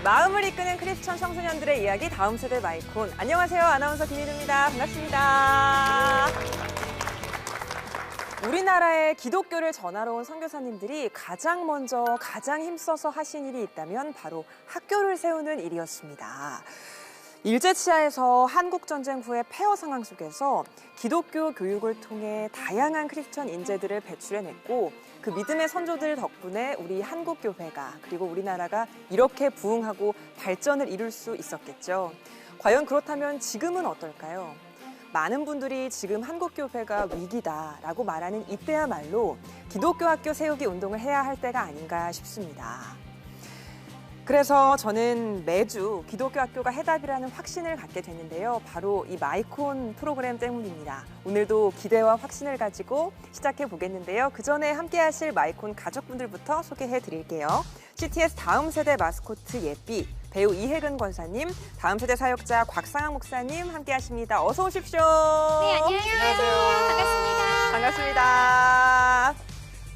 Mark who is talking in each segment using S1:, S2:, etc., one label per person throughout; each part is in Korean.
S1: 마음을 이끄는 크리스천 청소년들의 이야기 다음 세대 마이콘. 안녕하세요. 아나운서 김희루입니다. 반갑습니다. 우리나라에 기독교를 전하러 온 선교사님들이 가장 먼저 가장 힘써서 하신 일이 있다면 바로 학교를 세우는 일이었습니다. 일제치하에서 한국전쟁 후의 폐허 상황 속에서 기독교 교육을 통해 다양한 크리스천 인재들을 배출해냈고 그 믿음의 선조들 덕분에 우리 한국교회가 그리고 우리나라가 이렇게 부흥하고 발전을 이룰 수 있었겠죠. 과연 그렇다면 지금은 어떨까요? 많은 분들이 지금 한국교회가 위기다라고 말하는 이때야말로 기독교 학교 세우기 운동을 해야 할 때가 아닌가 싶습니다. 그래서 저는 매주 기독교 학교가 해답이라는 확신을 갖게 됐는데요. 바로 이 마이콘 프로그램 때문입니다. 오늘도 기대와 확신을 가지고 시작해 보겠는데요. 그 전에 함께 하실 마이콘 가족분들부터 소개해 드릴게요. CTS 다음 세대 마스코트 예삐, 배우 이혜근 권사님, 다음 세대 사역자 곽상학 목사님 함께 하십니다. 어서 오십시오.
S2: 네, 안녕하세요. 반갑습니다.
S1: 반갑습니다.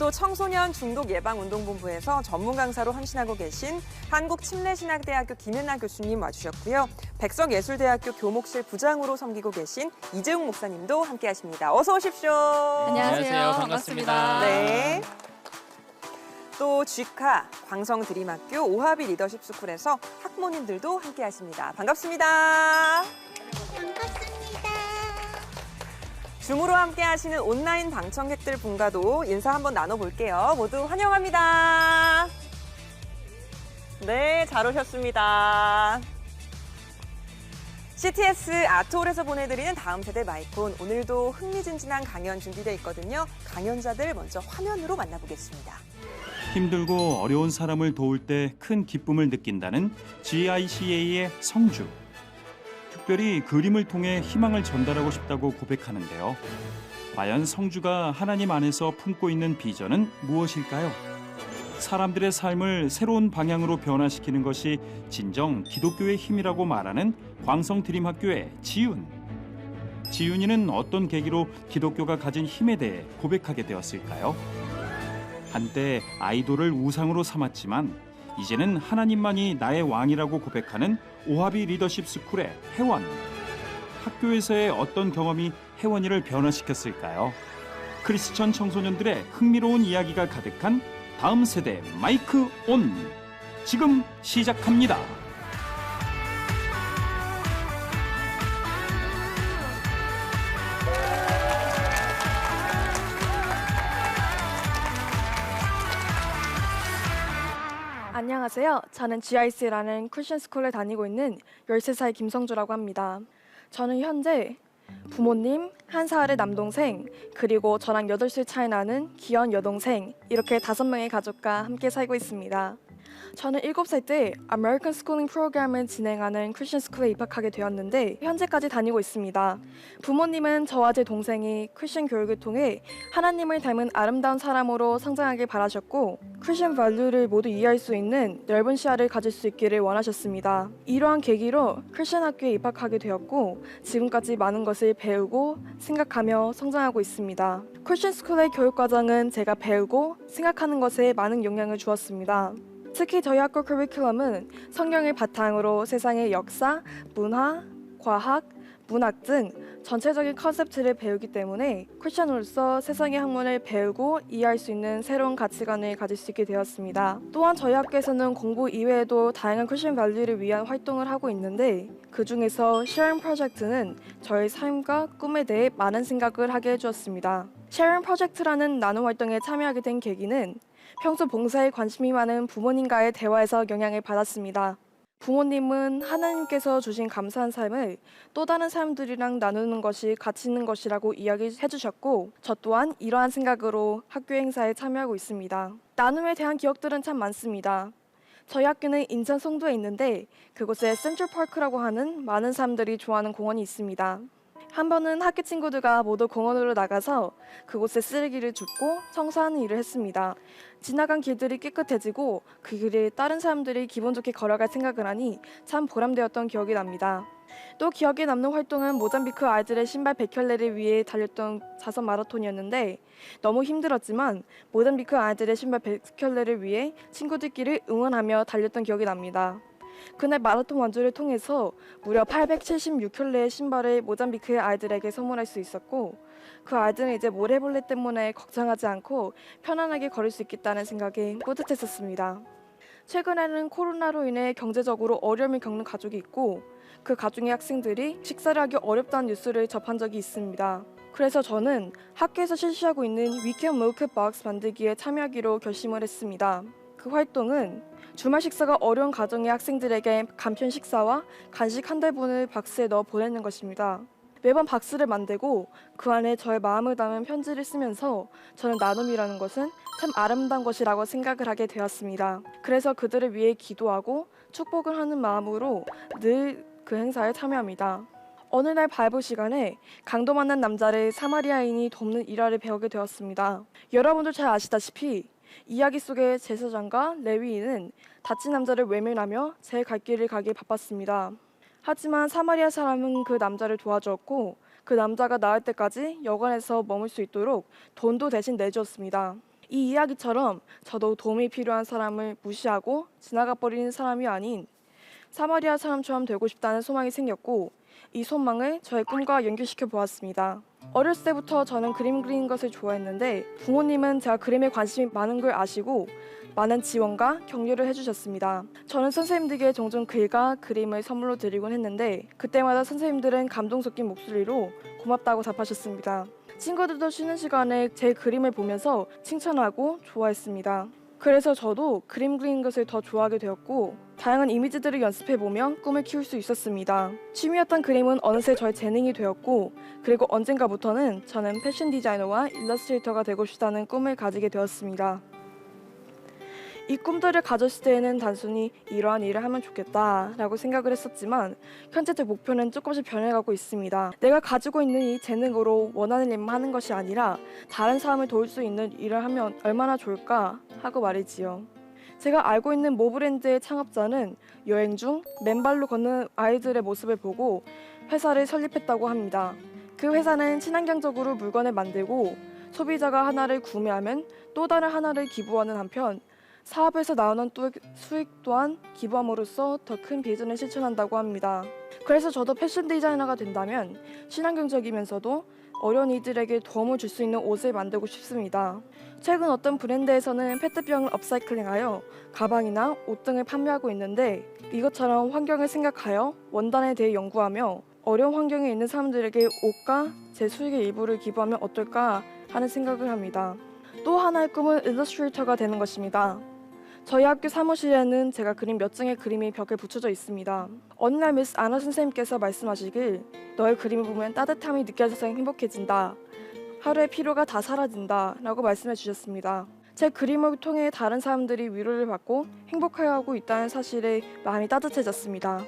S1: 또 청소년 중독 예방운동본부에서 전문 강사로 헌신하고 계신 한국침례신학대학교 김연아 교수님 와주셨고요. 백석예술대학교 교목실 부장으로 섬기고 계신 이재웅 목사님도 함께 하십니다. 어서 오십시오.
S2: 안녕하세요. 반갑습니다.
S1: 네. 또 쥐카 광성드림학교 오하비 리더십 스쿨에서 학부모님들도 함께 하십니다. 반갑습니다. 줌으로 함께 하시는 온라인 방청객들 분과도 인사 한번 나눠볼게요. 모두 환영합니다. 네, 잘 오셨습니다. CTS 아트홀에서 보내드리는 다음 세대 마이콘. 오늘도 흥미진진한 강연 준비되어 있거든요. 강연자들 먼저 화면으로 만나보겠습니다.
S3: 힘들고 어려운 사람을 도울 때 큰 기쁨을 느낀다는 GICA의 성주. 특별히 그림을 통해 희망을 전달하고 싶다고 고백하는데요. 과연 성주가 하나님 안에서 품고 있는 비전은 무엇일까요? 사람들의 삶을 새로운 방향으로 변화시키는 것이 진정 기독교의 힘이라고 말하는 광성드림학교의 지윤. 지윤이는 어떤 계기로 기독교가 가진 힘에 대해 고백하게 되었을까요? 한때 아이돌을 우상으로 삼았지만 이제는 하나님만이 나의 왕이라고 고백하는 오하비 리더십 스쿨의 혜원. 학교에서의 어떤 경험이 혜원이를 변화시켰을까요? 크리스천 청소년들의 흥미로운 이야기가 가득한 다음 세대 마이크 온. 지금 시작합니다.
S4: 안녕하세요. 저는 GIC라는 크리스천 스쿨에 다니고 있는 13살 김성주라고 합니다. 저는 현재 부모님, 1살의 남동생, 그리고 저랑 8살 차이 나는 귀여운 여동생, 이렇게 5명의 가족과 함께 살고 있습니다. 저는 7살 때 아메리칸 스쿨링 프로그램을 진행하는 크리스천 스쿨에 입학하게 되었는데 현재까지 다니고 있습니다. 부모님은 저와 제 동생이 크리스천 교육을 통해 하나님을 닮은 아름다운 사람으로 성장하길 바라셨고 크리스천 밸류를 모두 이해할 수 있는 넓은 시야를 가질 수 있기를 원하셨습니다. 이러한 계기로 크리스천 학교에 입학하게 되었고 지금까지 많은 것을 배우고 생각하며 성장하고 있습니다. 크리스천 스쿨의 교육 과정은 제가 배우고 생각하는 것에 많은 영향을 주었습니다. 특히 저희 학교 커리큘럼은 성경을 바탕으로 세상의 역사, 문화, 과학, 문학 등 전체적인 컨셉트를 배우기 때문에 크리스천으로서 세상의 학문을 배우고 이해할 수 있는 새로운 가치관을 가질 수 있게 되었습니다. 또한 저희 학교에서는 공부 이외에도 다양한 크리스천 밸류를 위한 활동을 하고 있는데 그 중에서 쉐어링 프로젝트는 저의 삶과 꿈에 대해 많은 생각을 하게 해주었습니다. 쉐어링 프로젝트라는 나눔 활동에 참여하게 된 계기는 평소 봉사에 관심이 많은 부모님과의 대화에서 영향을 받았습니다. 부모님은 하나님께서 주신 감사한 삶을 또 다른 사람들이랑 나누는 것이 가치 있는 것이라고 이야기해 주셨고 저 또한 이러한 생각으로 학교 행사에 참여하고 있습니다. 나눔에 대한 기억들은 참 많습니다. 저희 학교는 인천 송도에 있는데 그곳에 센트럴파크라고 하는 많은 사람들이 좋아하는 공원이 있습니다. 한 번은 학교 친구들과 모두 공원으로 나가서 그곳에 쓰레기를 줍고 청소하는 일을 했습니다. 지나간 길들이 깨끗해지고 그 길을 다른 사람들이 기분 좋게 걸어갈 생각을 하니 참 보람되었던 기억이 납니다. 또 기억에 남는 활동은 모잠비크 아이들의 신발 100켤레를 위해 달렸던 자선 마라톤이었는데 너무 힘들었지만 모잠비크 아이들의 신발 100켤레를 위해 친구들끼리 응원하며 달렸던 기억이 납니다. 그날 마라톤 완주를 통해서 무려 876켤레의 신발을 모잠비크의 아이들에게 선물할 수 있었고 그 아이들은 이제 모래벌레 때문에 걱정하지 않고 편안하게 걸을 수 있겠다는 생각에 뿌듯했었습니다. 최근에는 코로나로 인해 경제적으로 어려움을 겪는 가족이 있고 그 가족의 학생들이 식사를 하기 어렵다는 뉴스를 접한 적이 있습니다. 그래서 저는 학교에서 실시하고 있는 위켄드 밀크 박스 만들기에 참여하기로 결심을 했습니다. 그 활동은 주말 식사가 어려운 가정의 학생들에게 간편 식사와 간식 한 달분을 박스에 넣어 보내는 것입니다. 매번 박스를 만들고 그 안에 저의 마음을 담은 편지를 쓰면서 저는 나눔이라는 것은 참 아름다운 것이라고 생각을 하게 되었습니다. 그래서 그들을 위해 기도하고 축복을 하는 마음으로 늘 그 행사에 참여합니다. 어느 날 바이블 시간에 강도 만난 남자를 사마리아인이 돕는 일화를 배우게 되었습니다. 여러분도 잘 아시다시피 이야기 속의 제사장과 레위인은 다친 남자를 외면하며 제 갈 길을 가기 바빴습니다. 하지만 사마리아 사람은 그 남자를 도와주었고 그 남자가 나을 때까지 여관에서 머물 수 있도록 돈도 대신 내주었습니다. 이 이야기처럼 저도 도움이 필요한 사람을 무시하고 지나가 버리는 사람이 아닌 사마리아 사람처럼 되고 싶다는 소망이 생겼고 이 소망을 저의 꿈과 연결시켜 보았습니다. 어렸을 때부터 저는 그림 그리는 것을 좋아했는데 부모님은 제가 그림에 관심이 많은 걸 아시고 많은 지원과 격려를 해주셨습니다. 저는 선생님들에게 종종 글과 그림을 선물로 드리곤 했는데 그때마다 선생님들은 감동 섞인 목소리로 고맙다고 답하셨습니다. 친구들도 쉬는 시간에 제 그림을 보면서 칭찬하고 좋아했습니다. 그래서 저도 그림 그리는 것을 더 좋아하게 되었고 다양한 이미지들을 연습해보며 꿈을 키울 수 있었습니다. 취미였던 그림은 어느새 저의 재능이 되었고 그리고 언젠가부터는 저는 패션 디자이너와 일러스트레이터가 되고 싶다는 꿈을 가지게 되었습니다. 이 꿈들을 가졌을 때에는 단순히 이러한 일을 하면 좋겠다라고 생각을 했었지만 현재 제 목표는 조금씩 변해가고 있습니다. 내가 가지고 있는 이 재능으로 원하는 일만 하는 것이 아니라 다른 사람을 도울 수 있는 일을 하면 얼마나 좋을까 하고 말이지요. 제가 알고 있는 모 브랜드의 창업자는 여행 중 맨발로 걷는 아이들의 모습을 보고 회사를 설립했다고 합니다. 그 회사는 친환경적으로 물건을 만들고 소비자가 하나를 구매하면 또 다른 하나를 기부하는 한편 사업에서 나오는 수익 또한 기부함으로써 더 큰 비전을 실천한다고 합니다. 그래서 저도 패션 디자이너가 된다면 친환경적이면서도 어려운 이들에게 도움을 줄 수 있는 옷을 만들고 싶습니다. 최근 어떤 브랜드에서는 페트병을 업사이클링하여 가방이나 옷 등을 판매하고 있는데 이것처럼 환경을 생각하여 원단에 대해 연구하며 어려운 환경에 있는 사람들에게 옷과 제 수익의 일부를 기부하면 어떨까 하는 생각을 합니다. 또 하나의 꿈은 일러스트레이터가 되는 것입니다. 저희 학교 사무실에는 제가 그린 몇 장의 그림이 벽에 붙여져 있습니다. 어느 날 미스 아나 선생님께서 말씀하시길 너의 그림을 보면 따뜻함이 느껴져서 행복해진다. 하루의 피로가 다 사라진다 라고 말씀해 주셨습니다. 제 그림을 통해 다른 사람들이 위로를 받고 행복해하고 있다는 사실에 마음이 따뜻해졌습니다.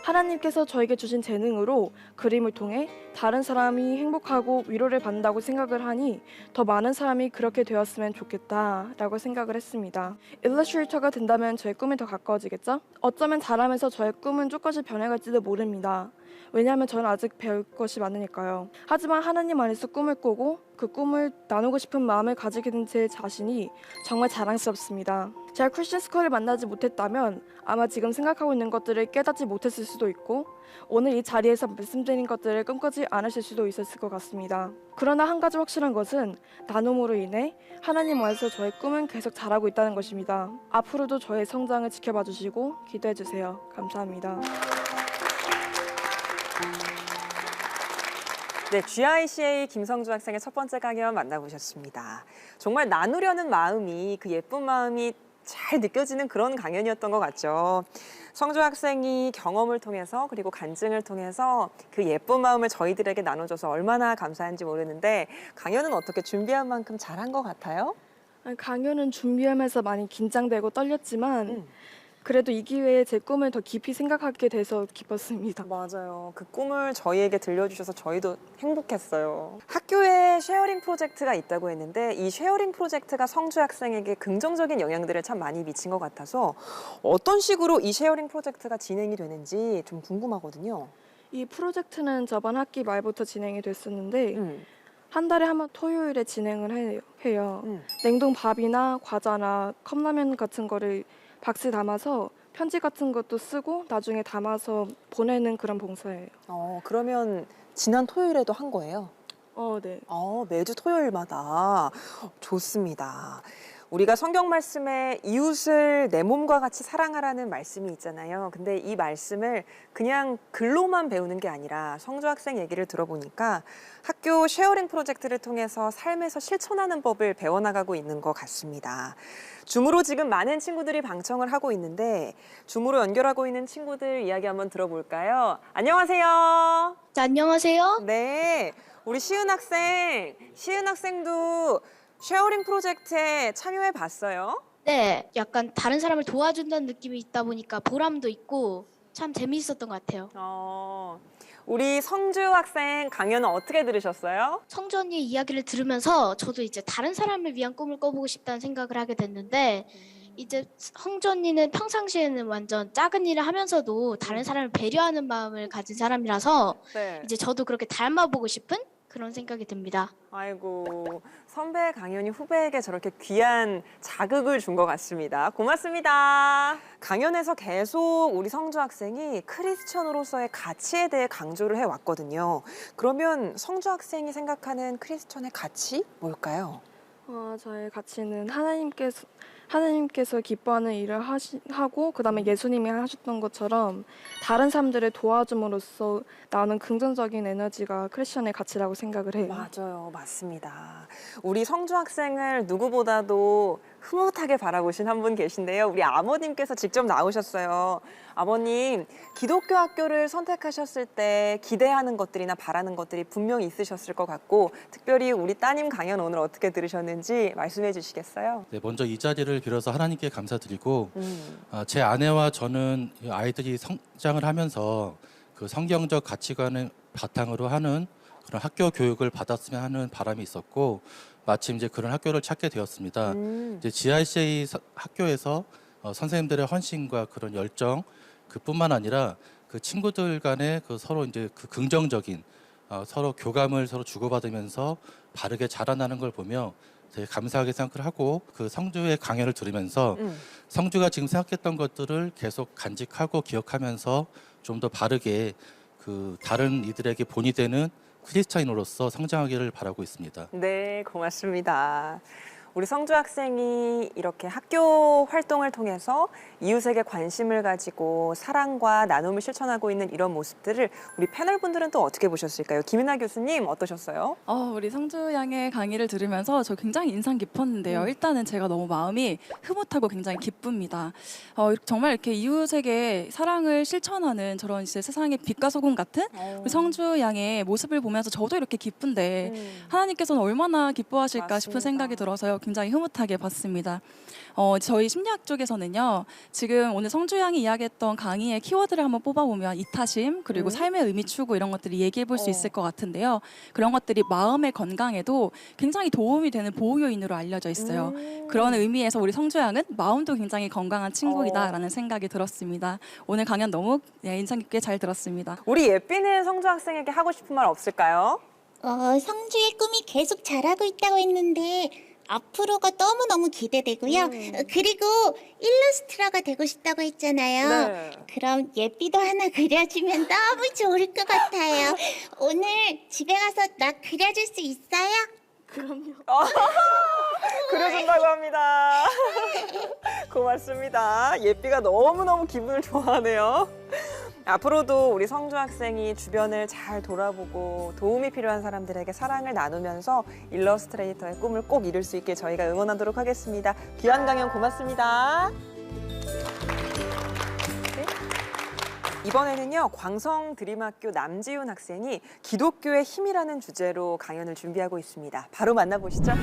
S4: 하나님께서 저에게 주신 재능으로 그림을 통해 다른 사람이 행복하고 위로를 받는다고 생각을 하니 더 많은 사람이 그렇게 되었으면 좋겠다라고 생각을 했습니다. 일러스트레이터가 된다면 저의 꿈이 더 가까워지겠죠? 어쩌면 자라면서 저의 꿈은 조금씩 변해갈지도 모릅니다. 왜냐하면 저는 아직 배울 것이 많으니까요. 하지만 하나님 안에서 꿈을 꾸고 그 꿈을 나누고 싶은 마음을 가지게 된 제 자신이 정말 자랑스럽습니다. 제가 크리스천 스쿨을 만나지 못했다면 아마 지금 생각하고 있는 것들을 깨닫지 못했을 수도 있고 오늘 이 자리에서 말씀드린 것들을 꿈꾸지 않으실 수도 있었을 것 같습니다. 그러나 한 가지 확실한 것은 나눔으로 인해 하나님 안에서 저의 꿈은 계속 자라고 있다는 것입니다. 앞으로도 저의 성장을 지켜봐 주시고 기도해 주세요. 감사합니다.
S1: 네, GICA 김성주 학생의 첫 번째 강연 만나보셨습니다. 정말 나누려는 마음이 그 예쁜 마음이 잘 느껴지는 그런 강연이었던 것 같죠. 성주 학생이 경험을 통해서 그리고 간증을 통해서 그 예쁜 마음을 저희들에게 나눠줘서 얼마나 감사한지 모르는데 강연은 어떻게 준비한 만큼 잘한 것 같아요?
S4: 강연은 준비하면서 많이 긴장되고 떨렸지만 그래도 이 기회에 제 꿈을 더 깊이 생각하게 돼서 기뻤습니다.
S1: 맞아요. 그 꿈을 저희에게 들려주셔서 저희도 행복했어요. 학교에 쉐어링 프로젝트가 있다고 했는데 이 쉐어링 프로젝트가 성주 학생에게 긍정적인 영향들을 참 많이 미친 것 같아서 어떤 식으로 이 쉐어링 프로젝트가 진행이 되는지 좀 궁금하거든요.
S4: 이 프로젝트는 저번 학기 말부터 진행이 됐었는데 한 달에 한 번 토요일에 진행을 해요. 냉동 밥이나 과자나 컵라면 같은 거를 박스에 담아서 편지 같은 것도 쓰고 나중에 담아서 보내는 그런 봉사예요.
S1: 그러면 지난 토요일에도 한 거예요?
S4: 네.
S1: 매주 토요일마다. 좋습니다. 우리가 성경 말씀에 이웃을 내 몸과 같이 사랑하라는 말씀이 있잖아요. 근데 이 말씀을 그냥 글로만 배우는 게 아니라 성주 학생 얘기를 들어보니까 학교 쉐어링 프로젝트를 통해서 삶에서 실천하는 법을 배워나가고 있는 것 같습니다. 줌으로 지금 많은 친구들이 방청을 하고 있는데 줌으로 연결하고 있는 친구들 이야기 한번 들어볼까요? 안녕하세요.
S2: 네, 안녕하세요.
S1: 네, 우리 시은 학생도 쉐어링 프로젝트에 참여해 봤어요?
S2: 네, 약간 다른 사람을 도와준다는 느낌이 있다 보니까 보람도 있고 참 재미있었던 것 같아요.
S1: 우리 성주 학생 강연은 어떻게 들으셨어요?
S2: 성주 언니의 이야기를 들으면서 저도 이제 다른 사람을 위한 꿈을 꿔보고 싶다는 생각을 하게 됐는데 이제 성주 언니는 평상시에는 완전 작은 일을 하면서도 다른 사람을 배려하는 마음을 가진 사람이라서
S1: 네.
S2: 이제 저도 그렇게 닮아보고 싶은 그런 생각이 듭니다.
S1: 아이고, 선배 강연이 후배에게 저렇게 귀한 자극을 준 것 같습니다. 고맙습니다. 강연에서 계속 우리 성주 학생이 크리스천으로서의 가치에 대해 강조를 해왔거든요. 그러면 성주 학생이 생각하는 크리스천의 가치 뭘까요?
S4: 저의 가치는 하나님께서 기뻐하는 일을 하고 그다음에 예수님이 하셨던 것처럼 다른 사람들을 도와줌으로써 나오는 긍정적인 에너지가 크리스천의 가치라고 생각을 해요.
S1: 맞아요. 맞습니다. 우리 성주 학생을 누구보다도 흐뭇하게 바라보신 한 분 계신데요. 우리 아버님께서 직접 나오셨어요. 아버님, 기독교 학교를 선택하셨을 때 기대하는 것들이나 바라는 것들이 분명히 있으셨을 것 같고 특별히 우리 따님 강연 오늘 어떻게 들으셨는지 말씀해 주시겠어요?
S5: 네, 먼저 이 자리를 빌어서 하나님께 감사드리고 제 아내와 저는 아이들이 성장을 하면서 그 성경적 가치관을 바탕으로 하는 그런 학교 교육을 받았으면 하는 바람이 있었고 마침 이제 그런 학교를 찾게 되었습니다. 이제 GICA 학교에서 선생님들의 헌신과 그런 열정 그뿐만 아니라 그 친구들 간의 그 서로 이제 그 긍정적인 서로 교감을 서로 주고받으면서 바르게 자라나는 걸 보며 되게 감사하게 생각을 하고 그 성주의 강연을 들으면서 성주가 지금 생각했던 것들을 계속 간직하고 기억하면서 좀 더 바르게 그 다른 이들에게 본이 되는 크리스찬으로서 성장하기를 바라고 있습니다.
S1: 네, 고맙습니다. 우리 성주 학생이 이렇게 학교 활동을 통해서 이웃에게 관심을 가지고 사랑과 나눔을 실천하고 있는 이런 모습들을 우리 패널분들은 또 어떻게 보셨을까요? 김윤아 교수님 어떠셨어요?
S6: 우리 성주 양의 강의를 들으면서 저 굉장히 인상 깊었는데요. 일단은 제가 너무 마음이 흐뭇하고 굉장히 기쁩니다. 정말 이렇게 이웃에게 사랑을 실천하는 저런 이제 세상의 빛과 소금 같은 우리 성주 양의 모습을 보면서 저도 이렇게 기쁜데 하나님께서는 얼마나 기뻐하실까 싶은
S1: 맞습니다.
S6: 생각이 들어서요. 굉장히 흐뭇하게 봤습니다. 저희 심리학 쪽에서는요. 지금 오늘 성주 양이 이야기했던 강의의 키워드를 한번 뽑아보면 이타심 그리고 삶의 의미 추구 이런 것들이 얘기해 볼 수 있을 것 같은데요. 그런 것들이 마음의 건강에도 굉장히 도움이 되는 보호 요인으로 알려져 있어요. 그런 의미에서 우리 성주 양은 마음도 굉장히 건강한 친구이다라는 생각이 들었습니다. 오늘 강연 너무 인상 깊게 잘 들었습니다.
S1: 우리 예삐는 성주 학생에게 하고 싶은 말 없을까요?
S7: 성주의 꿈이 계속 자라고 있다고 했는데 앞으로가 너무너무 기대되고요. 그리고 일러스트라가 되고 싶다고 했잖아요.
S1: 네.
S7: 그럼 예삐도 하나 그려주면 너무 좋을 것 같아요. 오늘 집에 가서 나 그려줄 수 있어요?
S4: 그럼요.
S1: 그려준다고 합니다. 고맙습니다. 예삐가 너무너무 기분을 좋아하네요. 앞으로도 우리 성주 학생이 주변을 잘 돌아보고 도움이 필요한 사람들에게 사랑을 나누면서 일러스트레이터의 꿈을 꼭 이룰 수 있게 저희가 응원하도록 하겠습니다. 귀한 강연 고맙습니다. 네. 이번에는요, 광성 드림학교 남지훈 학생이 기독교의 힘이라는 주제로 강연을 준비하고 있습니다. 바로 만나보시죠.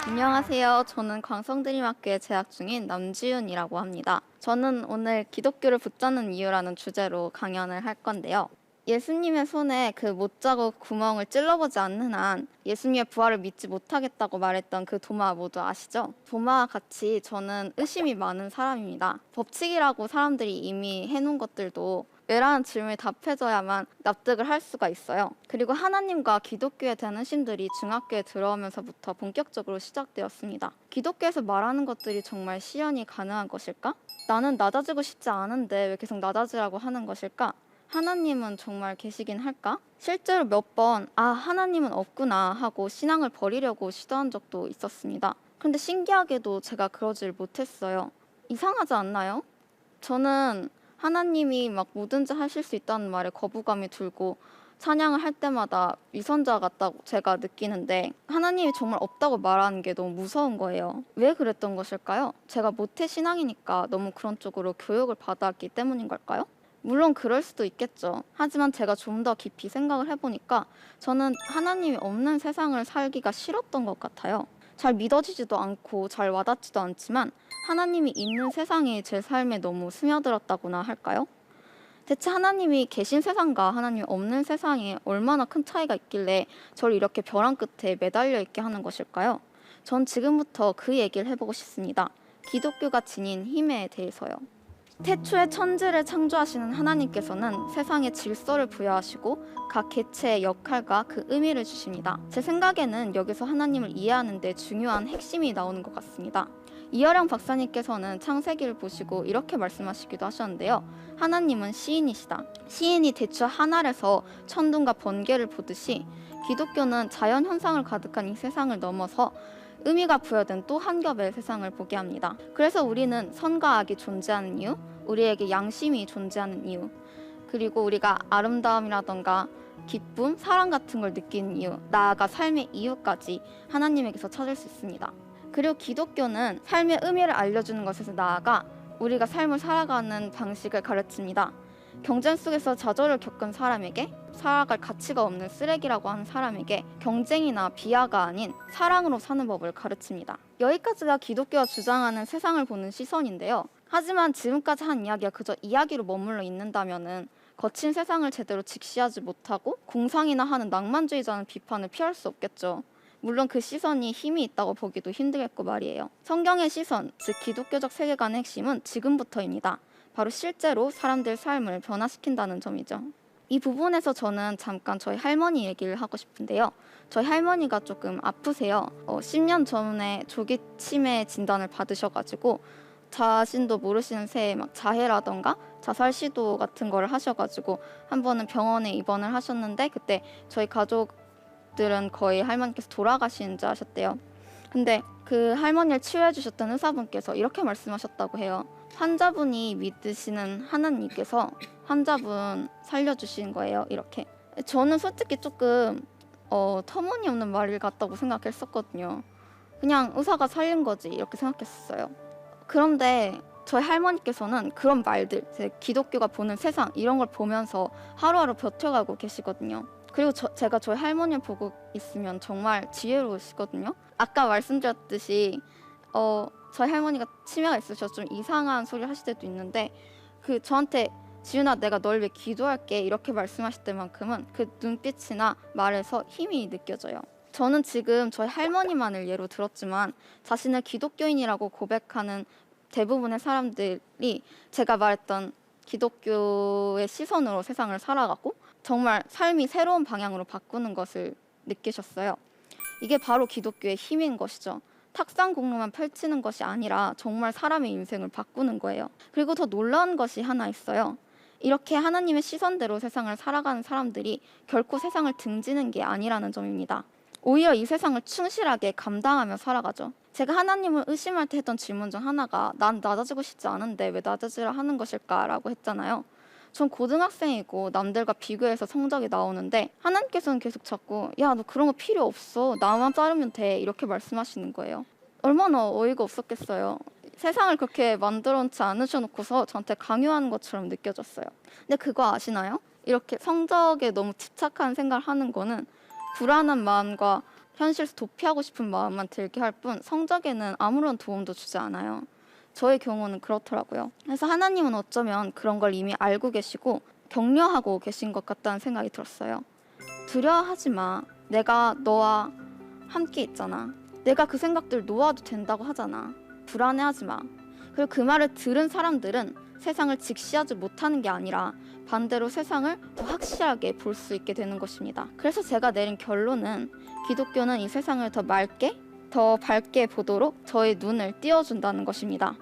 S8: 안녕하세요. 저는 광성드림학교에 재학 중인 남지윤이라고 합니다. 저는 오늘 기독교를 붙잡는 이유라는 주제로 강연을 할 건데요. 예수님의 손에 그 못자국 구멍을 찔러보지 않는 한 예수님의 부활을 믿지 못하겠다고 말했던 그 도마 모두 아시죠? 도마와 같이 저는 의심이 많은 사람입니다. 법칙이라고 사람들이 이미 해놓은 것들도 왜라는 질문에 답해줘야만 납득을 할 수가 있어요. 그리고 하나님과 기독교에 대한 의심들이 중학교에 들어오면서부터 본격적으로 시작되었습니다. 기독교에서 말하는 것들이 정말 실현이 가능한 것일까? 나는 낮아지고 싶지 않은데 왜 계속 낮아지라고 하는 것일까? 하나님은 정말 계시긴 할까? 실제로 몇 번 하나님은 없구나 하고 신앙을 버리려고 시도한 적도 있었습니다. 그런데 신기하게도 제가 그러질 못했어요. 이상하지 않나요? 저는 하나님이 막 뭐든지 하실 수 있다는 말에 거부감이 들고 찬양을 할 때마다 위선자 같다고 제가 느끼는데 하나님이 정말 없다고 말하는 게 너무 무서운 거예요. 왜 그랬던 것일까요? 제가 모태 신앙이니까 너무 그런 쪽으로 교육을 받았기 때문인 걸까요? 물론 그럴 수도 있겠죠. 하지만 제가 좀 더 깊이 생각을 해보니까 저는 하나님이 없는 세상을 살기가 싫었던 것 같아요. 잘 믿어지지도 않고 잘 와닿지도 않지만 하나님이 있는 세상이 제 삶에 너무 스며들었다고나 할까요? 대체 하나님이 계신 세상과 하나님이 없는 세상에 얼마나 큰 차이가 있길래 저를 이렇게 벼랑 끝에 매달려 있게 하는 것일까요? 전 지금부터 그 얘기를 해보고 싶습니다. 기독교가 지닌 힘에 대해서요. 태초에 천지를 창조하시는 하나님께서는 세상에 질서를 부여하시고 각 개체의 역할과 그 의미를 주십니다. 제 생각에는 여기서 하나님을 이해하는 데 중요한 핵심이 나오는 것 같습니다. 이하령 박사님께서는 창세기를 보시고 이렇게 말씀하시기도 하셨는데요. 하나님은 시인이시다. 시인이 대추 한 알에서 천둥과 번개를 보듯이 기독교는 자연 현상을 가득한 이 세상을 넘어서 의미가 부여된 또 한 겹의 세상을 보게 합니다. 그래서 우리는 선과 악이 존재하는 이유, 우리에게 양심이 존재하는 이유, 그리고 우리가 아름다움이라던가 기쁨, 사랑 같은 걸 느끼는 이유, 나아가 삶의 이유까지 하나님에게서 찾을 수 있습니다. 그리고 기독교는 삶의 의미를 알려주는 것에서 나아가 우리가 삶을 살아가는 방식을 가르칩니다. 경쟁 속에서 좌절을 겪은 사람에게, 살아갈 가치가 없는 쓰레기라고 하는 사람에게 경쟁이나 비하가 아닌 사랑으로 사는 법을 가르칩니다. 여기까지가 기독교가 주장하는 세상을 보는 시선인데요. 하지만 지금까지 한 이야기가 그저 이야기로 머물러 있는다면은 거친 세상을 제대로 직시하지 못하고 공상이나 하는 낭만주의자는 비판을 피할 수 없겠죠. 물론 그 시선이 힘이 있다고 보기도 힘들겠고 말이에요. 성경의 시선, 즉 기독교적 세계관의 핵심은 지금부터입니다. 바로 실제로 사람들 삶을 변화시킨다는 점이죠. 이 부분에서 저는 잠깐 저희 할머니 얘기를 하고 싶은데요. 저희 할머니가 조금 아프세요. 10년 전에 조기 치매 진단을 받으셔가지고 자신도 모르시는 새에 막 자해라던가 자살 시도 같은 거를 하셔가지고 한 번은 병원에 입원을 하셨는데 그때 저희 가족들은 거의 할머니께서 돌아가신 줄 아셨대요. 근데 그 할머니를 치료해 주셨던 의사분께서 이렇게 말씀하셨다고 해요. 환자분이 믿으시는 하나님께서 환자분 살려주신 거예요. 이렇게. 저는 솔직히 조금 터무니없는 말 같다고 생각했었거든요. 그냥 의사가 살린 거지 이렇게 생각했었어요. 그런데 저희 할머니께서는 그런 말들, 기독교가 보는 세상 이런 걸 보면서 하루하루 버텨가고 계시거든요. 그리고 제가 저희 할머니를 보고 있으면 정말 지혜로우시거든요. 아까 말씀드렸듯이 저희 할머니가 치매가 있으셔서 좀 이상한 소리 하실 때도 있는데 그 저한테 지윤아 내가 널 위해 기도할게 이렇게 말씀하실 때만큼은 그 눈빛이나 말에서 힘이 느껴져요. 저는 지금 저희 할머니만을 예로 들었지만 자신을 기독교인이라고 고백하는 대부분의 사람들이 제가 말했던 기독교의 시선으로 세상을 살아가고 정말 삶이 새로운 방향으로 바꾸는 것을 느끼셨어요. 이게 바로 기독교의 힘인 것이죠. 탁상 공로만 펼치는 것이 아니라 정말 사람의 인생을 바꾸는 거예요. 그리고 더 놀라운 것이 하나 있어요. 이렇게 하나님의 시선대로 세상을 살아가는 사람들이 결코 세상을 등지는 게 아니라는 점입니다. 오히려 이 세상을 충실하게 감당하며 살아가죠. 제가 하나님을 의심할 때 했던 질문 중 하나가 난 낮아지고 싶지 않은데 왜 낮아지려 하는 것일까라고 했잖아요. 전 고등학생이고 남들과 비교해서 성적이 나오는데 하나님께서는 계속 자꾸 야, 너 그런 거 필요 없어. 나만 따르면 돼. 이렇게 말씀하시는 거예요. 얼마나 어이가 없었겠어요. 세상을 그렇게 만들어 놓지 않으셔놓고서 저한테 강요하는 것처럼 느껴졌어요. 근데 그거 아시나요? 이렇게 성적에 너무 집착하는 생각을 하는 거는 불안한 마음과 현실에서 도피하고 싶은 마음만 들게 할 뿐 성적에는 아무런 도움도 주지 않아요. 저의 경우는 그렇더라고요. 그래서 하나님은 어쩌면 그런 걸 이미 알고 계시고 격려하고 계신 것 같다는 생각이 들었어요. 두려워하지 마. 내가 너와 함께 있잖아. 내가 그 생각들 놓아도 된다고 하잖아. 불안해하지 마. 그리고 그 말을 들은 사람들은 세상을 직시하지 못하는 게 아니라 반대로 세상을 더 확실하게 볼 수 있게 되는 것입니다. 그래서 제가 내린 결론은 기독교는 이 세상을 더 맑게, 더 밝게 보도록 저의 눈을 띄워준다는 것입니다.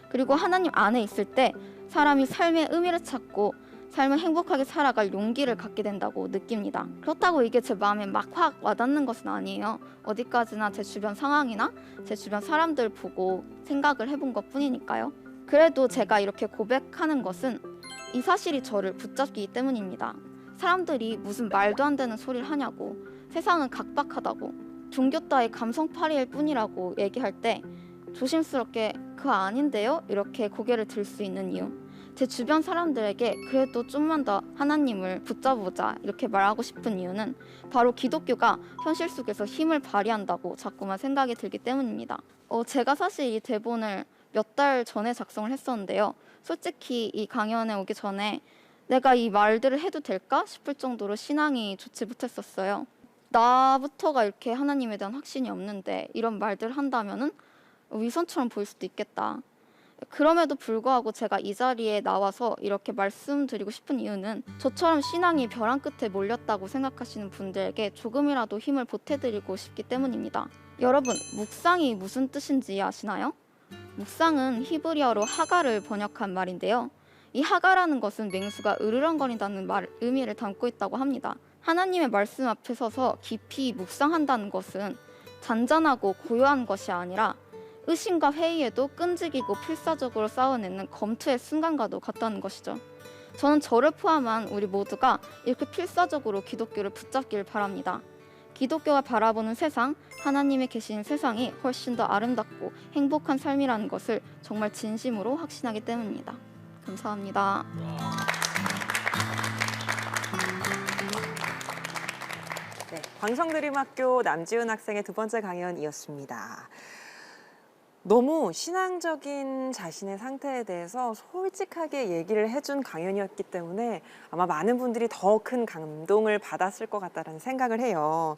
S8: 그리고 하나님 안에 있을 때 사람이 삶의 의미를 찾고 삶을 행복하게 살아갈 용기를 갖게 된다고 느낍니다. 그렇다고 이게 제 마음에 막 확 와닿는 것은 아니에요. 어디까지나 제 주변 상황이나 제 주변 사람들 보고 생각을 해본 것 뿐이니까요. 그래도 제가 이렇게 고백하는 것은 이 사실이 저를 붙잡기 때문입니다. 사람들이 무슨 말도 안 되는 소리를 하냐고, 세상은 각박하다고, 종교 따위 감성팔이일 뿐이라고 얘기할 때 조심스럽게 그거 아닌데요? 이렇게 고개를 들 수 있는 이유. 제 주변 사람들에게 그래도 좀만 더 하나님을 붙잡보자 이렇게 말하고 싶은 이유는 바로 기독교가 현실 속에서 힘을 발휘한다고 자꾸만 생각이 들기 때문입니다. 제가 사실 이 대본을 몇 달 전에 작성을 했었는데요. 솔직히 이 강연에 오기 전에 내가 이 말들을 해도 될까 싶을 정도로 신앙이 좋지 못했었어요. 나부터가 이렇게 하나님에 대한 확신이 없는데 이런 말들을 한다면은 위선처럼 보일 수도 있겠다. 그럼에도 불구하고 제가 이 자리에 나와서 이렇게 말씀드리고 싶은 이유는 저처럼 신앙이 벼랑 끝에 몰렸다고 생각하시는 분들에게 조금이라도 힘을 보태드리고 싶기 때문입니다. 여러분, 묵상이 무슨 뜻인지 아시나요? 묵상은 히브리어로 하가를 번역한 말인데요. 이 하가라는 것은 맹수가 으르렁거린다는 의미를 담고 있다고 합니다. 하나님의 말씀 앞에 서서 깊이 묵상한다는 것은 잔잔하고 고요한 것이 아니라 의심과 회의에도 끈질기고 필사적으로 싸워내는 검투의 순간과도 같다는 것이죠. 저는 저를 포함한 우리 모두가 이렇게 필사적으로 기독교를 붙잡기를 바랍니다. 기독교가 바라보는 세상, 하나님이 계신 세상이 훨씬 더 아름답고 행복한 삶이라는 것을 정말 진심으로 확신하기 때문입니다. 감사합니다.
S1: 네, 광성드림학교 남지훈 학생의 두 번째 강연이었습니다. 너무 신앙적인 자신의 상태에 대해서 솔직하게 얘기를 해준 강연이었기 때문에 아마 많은 분들이 더 큰 감동을 받았을 것 같다는 생각을 해요.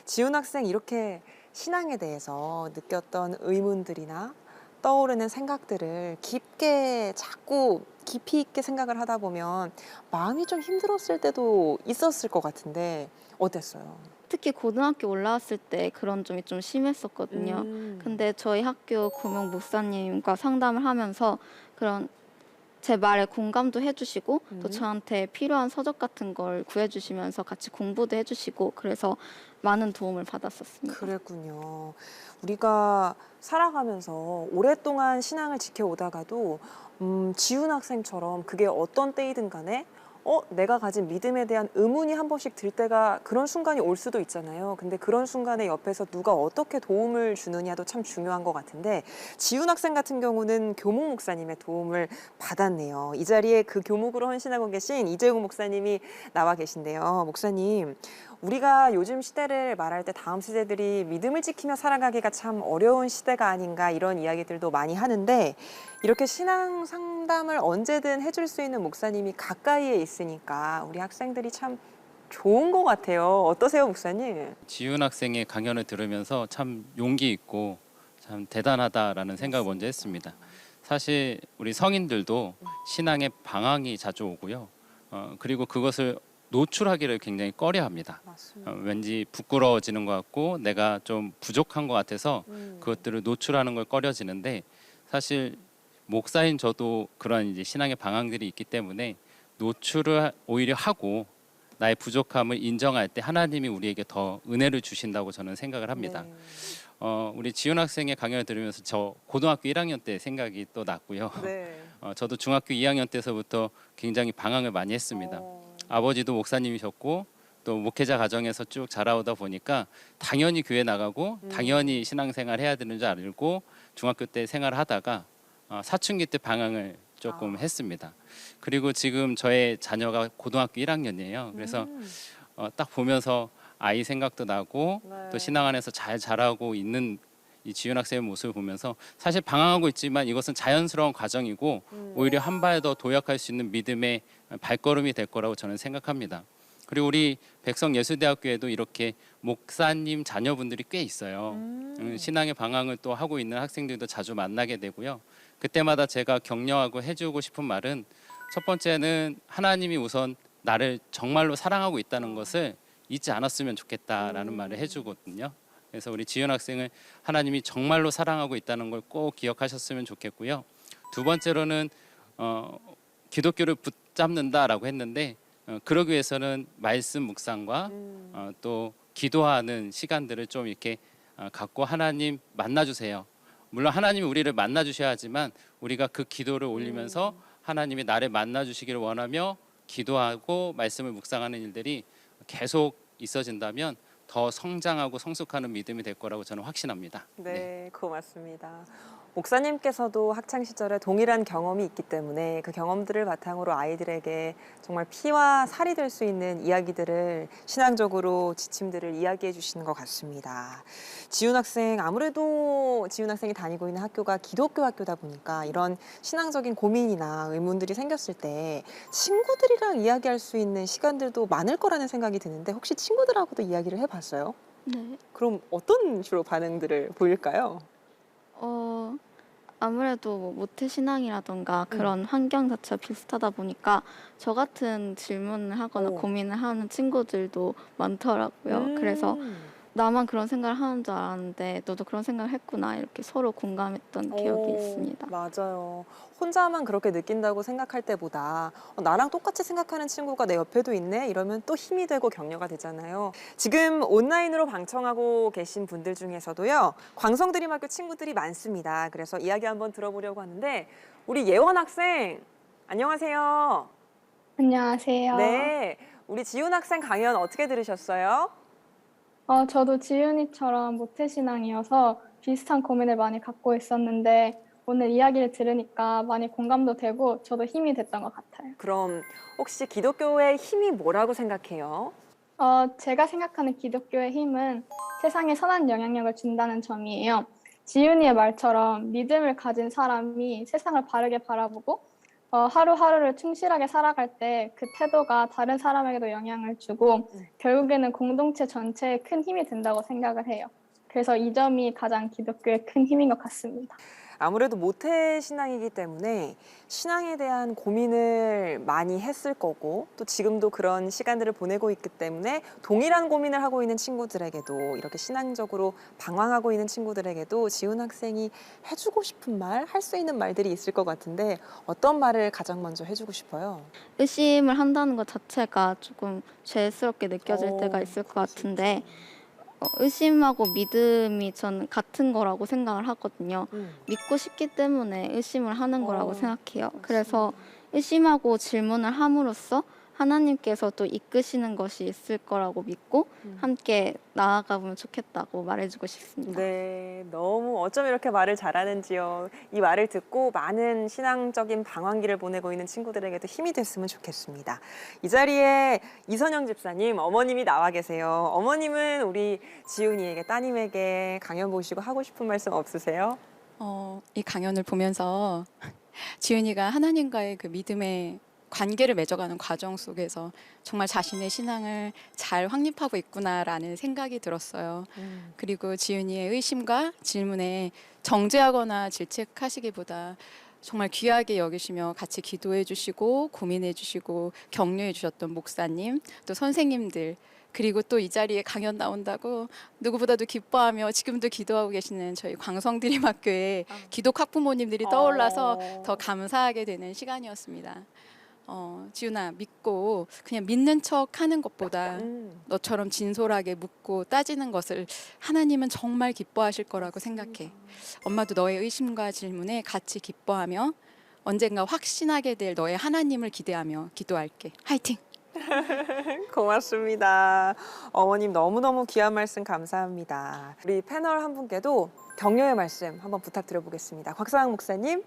S1: 지훈 학생 이렇게 신앙에 대해서 느꼈던 의문들이나 떠오르는 생각들을 깊게 자꾸 깊이 있게 생각을 하다 보면 마음이 좀 힘들었을 때도 있었을 것 같은데 어땠어요?
S8: 특히 고등학교 올라왔을 때 그런 점이 좀 심했었거든요. 근데 저희 학교 고명 목사님과 상담을 하면서 그런 제 말에 공감도 해주시고 또 저한테 필요한 서적 같은 걸 구해주시면서 같이 공부도 해주시고 그래서 많은 도움을 받았었습니다.
S1: 그랬군요. 우리가 살아가면서 오랫동안 신앙을 지켜오다가도 지훈 학생처럼 그게 어떤 때이든 간에 내가 가진 믿음에 대한 의문이 한 번씩 들 때가 그런 순간이 올 수도 있잖아요. 근데 그런 순간에 옆에서 누가 어떻게 도움을 주느냐도 참 중요한 것 같은데 지훈 학생 같은 경우는 교목 목사님의 도움을 받았네요. 이 자리에 그 교목으로 헌신하고 계신 이재웅 목사님이 나와 계신데요. 목사님, 우리가 요즘 시대를 말할 때 다음 세대들이 믿음을 지키며 살아가기가 참 어려운 시대가 아닌가 이런 이야기들도 많이 하는데 이렇게 신앙 상담을 언제든 해줄 수 있는 목사님이 가까이에 있으니까 우리 학생들이 참 좋은 것 같아요. 어떠세요, 목사님?
S9: 지훈 학생의 강연을 들으면서 참 용기 있고 참 대단하다라는 생각을 먼저 했습니다. 사실 우리 성인들도 신앙에 방황이 자주 오고요. 그리고 그것을 노출하기를 굉장히 꺼려합니다. 왠지 부끄러워지는 것 같고 내가 좀 부족한 것 같아서 그것들을 노출하는 걸 꺼려지는데 사실 목사인 저도 그런 이제 신앙의 방황들이 있기 때문에 노출을 오히려 하고 나의 부족함을 인정할 때 하나님이 우리에게 더 은혜를 주신다고 저는 생각을 합니다.
S1: 네.
S9: 우리 지훈 학생의 강연을 들으면서 저 고등학교 1학년 때 생각이 또 났고요.
S1: 네.
S9: 저도 중학교 2학년 때서부터 굉장히 방황을 많이 했습니다. 아버지도 목사님이셨고 또 목회자 가정에서 쭉 자라오다 보니까 당연히 교회 나가고 당연히 신앙생활 해야 되는 줄 알고 중학교 때 생활하다가 사춘기 때 방황을 조금 했습니다. 그리고 지금 저의 자녀가 고등학교 1학년이에요. 그래서 딱 보면서 아이 생각도 나고
S1: 네.
S9: 또 신앙 안에서 잘 자라고 있는 이 지훈 학생의 모습을 보면서 사실 방황하고 있지만 이것은 자연스러운 과정이고 오히려 한 발 더 도약할 수 있는 믿음의 발걸음이 될 거라고 저는 생각합니다. 그리고 우리 백성예수대학교에도 이렇게 목사님 자녀분들이 꽤 있어요. 신앙의 방황을 또 하고 있는 학생들도 자주 만나게 되고요. 그때마다 제가 격려하고 해주고 싶은 말은 첫 번째는 하나님이 우선 나를 정말로 사랑하고 있다는 것을 잊지 않았으면 좋겠다라는 말을 해주거든요. 그래서 우리 지윤 학생을 하나님이 정말로 사랑하고 있다는 걸 꼭 기억하셨으면 좋겠고요. 두 번째로는 기독교를 붙잡는다라고 했는데 그러기 위해서는 말씀 묵상과 또 기도하는 시간들을 좀 이렇게 갖고 하나님 만나주세요. 물론 하나님이 우리를 만나주셔야 하지만 우리가 그 기도를 올리면서 하나님이 나를 만나주시기를 원하며 기도하고 말씀을 묵상하는 일들이 계속 있어진다면 더 성장하고 성숙하는 믿음이 될 거라고 저는 확신합니다.
S1: 네, 고맙습니다. 목사님께서도 학창 시절에 동일한 경험이 있기 때문에 그 경험들을 바탕으로 아이들에게 정말 피와 살이 될 수 있는 이야기들을 신앙적으로 지침들을 이야기해 주시는 것 같습니다. 지윤 학생, 아무래도 지윤 학생이 다니고 있는 학교가 기독교 학교다 보니까 이런 신앙적인 고민이나 의문들이 생겼을 때 친구들이랑 이야기할 수 있는 시간들도 많을 거라는 생각이 드는데 혹시 친구들하고도 이야기를 해봤어요?
S8: 네.
S1: 그럼 어떤 주로 반응들을 보일까요?
S8: 아무래도 뭐 모태신앙이라던가 그런 환경 자체가 비슷하다 보니까 저 같은 질문을 하거나 고민을 하는 친구들도 많더라고요. 그래서 나만 그런 생각을 하는 줄 알았는데 너도 그런 생각을 했구나 이렇게 서로 공감했던 기억이 있습니다.
S1: 맞아요. 혼자만 그렇게 느낀다고 생각할 때보다 나랑 똑같이 생각하는 친구가 내 옆에도 있네 이러면 또 힘이 되고 격려가 되잖아요. 지금 온라인으로 방청하고 계신 분들 중에서도요. 광성드림학교 친구들이 많습니다. 그래서 이야기 한번 들어보려고 하는데 우리 예원 학생 안녕하세요.
S10: 안녕하세요.
S1: 네, 우리 지윤 학생 강연 어떻게 들으셨어요?
S10: 저도 지윤이처럼 모태신앙이어서 비슷한 고민을 많이 갖고 있었는데 오늘 이야기를 들으니까 많이 공감도 되고 저도 힘이 됐던 것 같아요.
S1: 그럼 혹시 기독교의 힘이 뭐라고 생각해요?
S10: 제가 생각하는 기독교의 힘은 세상에 선한 영향력을 준다는 점이에요. 지윤이의 말처럼 믿음을 가진 사람이 세상을 바르게 바라보고 하루하루를 충실하게 살아갈 때 그 태도가 다른 사람에게도 영향을 주고 결국에는 공동체 전체에 큰 힘이 된다고 생각을 해요. 그래서 이 점이 가장 기독교의 큰 힘인 것 같습니다.
S1: 아무래도 모태신앙이기 때문에 신앙에 대한 고민을 많이 했을 거고 또 지금도 그런 시간들을 보내고 있기 때문에 동일한 고민을 하고 있는 친구들에게도 이렇게 신앙적으로 방황하고 있는 친구들에게도 지훈 학생이 해주고 싶은 말, 할 수 있는 말들이 있을 것 같은데 어떤 말을 가장 먼저 해주고 싶어요?
S8: 의심을 한다는 것 자체가 조금 죄스럽게 느껴질 때가 있을 것 같은데 의심하고 믿음이 저는 같은 거라고 생각을 하거든요. 믿고 싶기 때문에 의심을 하는 거라고 생각해요. 그래서 의심하고 질문을 함으로써 하나님께서 또 이끄시는 것이 있을 거라고 믿고 함께 나아가보면 좋겠다고 말해주고 싶습니다.
S1: 네, 너무 어쩜 이렇게 말을 잘하는지요. 이 말을 듣고 많은 신앙적인 방황기를 보내고 있는 친구들에게도 힘이 됐으면 좋겠습니다. 이 자리에 이선영 집사님, 어머님이 나와 계세요. 어머님은 우리 지훈이에게, 따님에게 강연 보시고 하고 싶은 말씀 없으세요?
S6: 이 강연을 보면서 지은이가 하나님과의 그 믿음의 관계를 맺어가는 과정 속에서 정말 자신의 신앙을 잘 확립하고 있구나라는 생각이 들었어요. 그리고 지은이의 의심과 질문에 정죄하거나 질책하시기보다 정말 귀하게 여기시며 같이 기도해 주시고 고민해 주시고 격려해 주셨던 목사님, 또 선생님들, 그리고 또 이 자리에 강연 나온다고 누구보다도 기뻐하며 지금도 기도하고 계시는 저희 광성드림학교의 기독 학부모님들이 떠올라서 더 감사하게 되는 시간이었습니다. 지훈아, 믿고 그냥 믿는 척 하는 것보다 너처럼 진솔하게 묻고 따지는 것을 하나님은 정말 기뻐하실 거라고 생각해. 엄마도 너의 의심과 질문에 같이 기뻐하며 언젠가 확신하게 될 너의 하나님을 기대하며 기도할게. 화이팅!
S1: 고맙습니다. 어머님 너무너무 귀한 말씀 감사합니다. 우리 패널 한 분께도 격려의 말씀 한번 부탁드려 보겠습니다. 곽상학 목사님.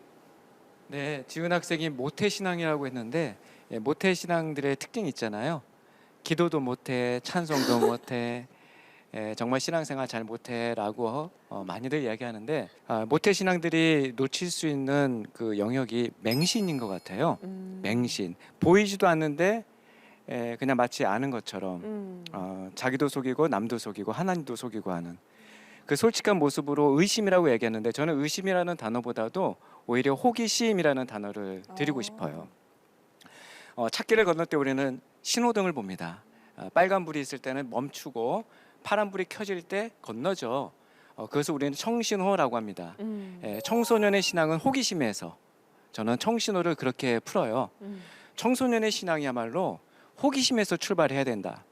S11: 네, 지훈 학생이 모태신앙이라고 했는데 모태신앙들의 특징이 있잖아요. 기도도 못해, 찬송도 못해, 정말 신앙생활 잘 못해라고 많이들 이야기하는데 모태신앙들이 놓칠 수 있는 그 영역이 맹신인 것 같아요. 맹신. 보이지도 않는데 그냥 마치 아는 것처럼 자기도 속이고 남도 속이고 하나님도 속이고 하는 그 솔직한 모습으로 의심이라고 얘기했는데 저는 의심이라는 단어보다도 오히려 호기심이라는 단어를 드리고 싶어요. 찾길을 건널 때 우리는 신호등을 봅니다. 빨간불이 있을 때는 멈추고 파란불이 켜질 때 건너죠. 그것을 우리는 청신호라고 합니다. 청소년의 신앙은 호기심에서 저는 청신호를 그렇게 풀어요. 청소년의 신앙이야말로 호기심에서 출발해야 된다.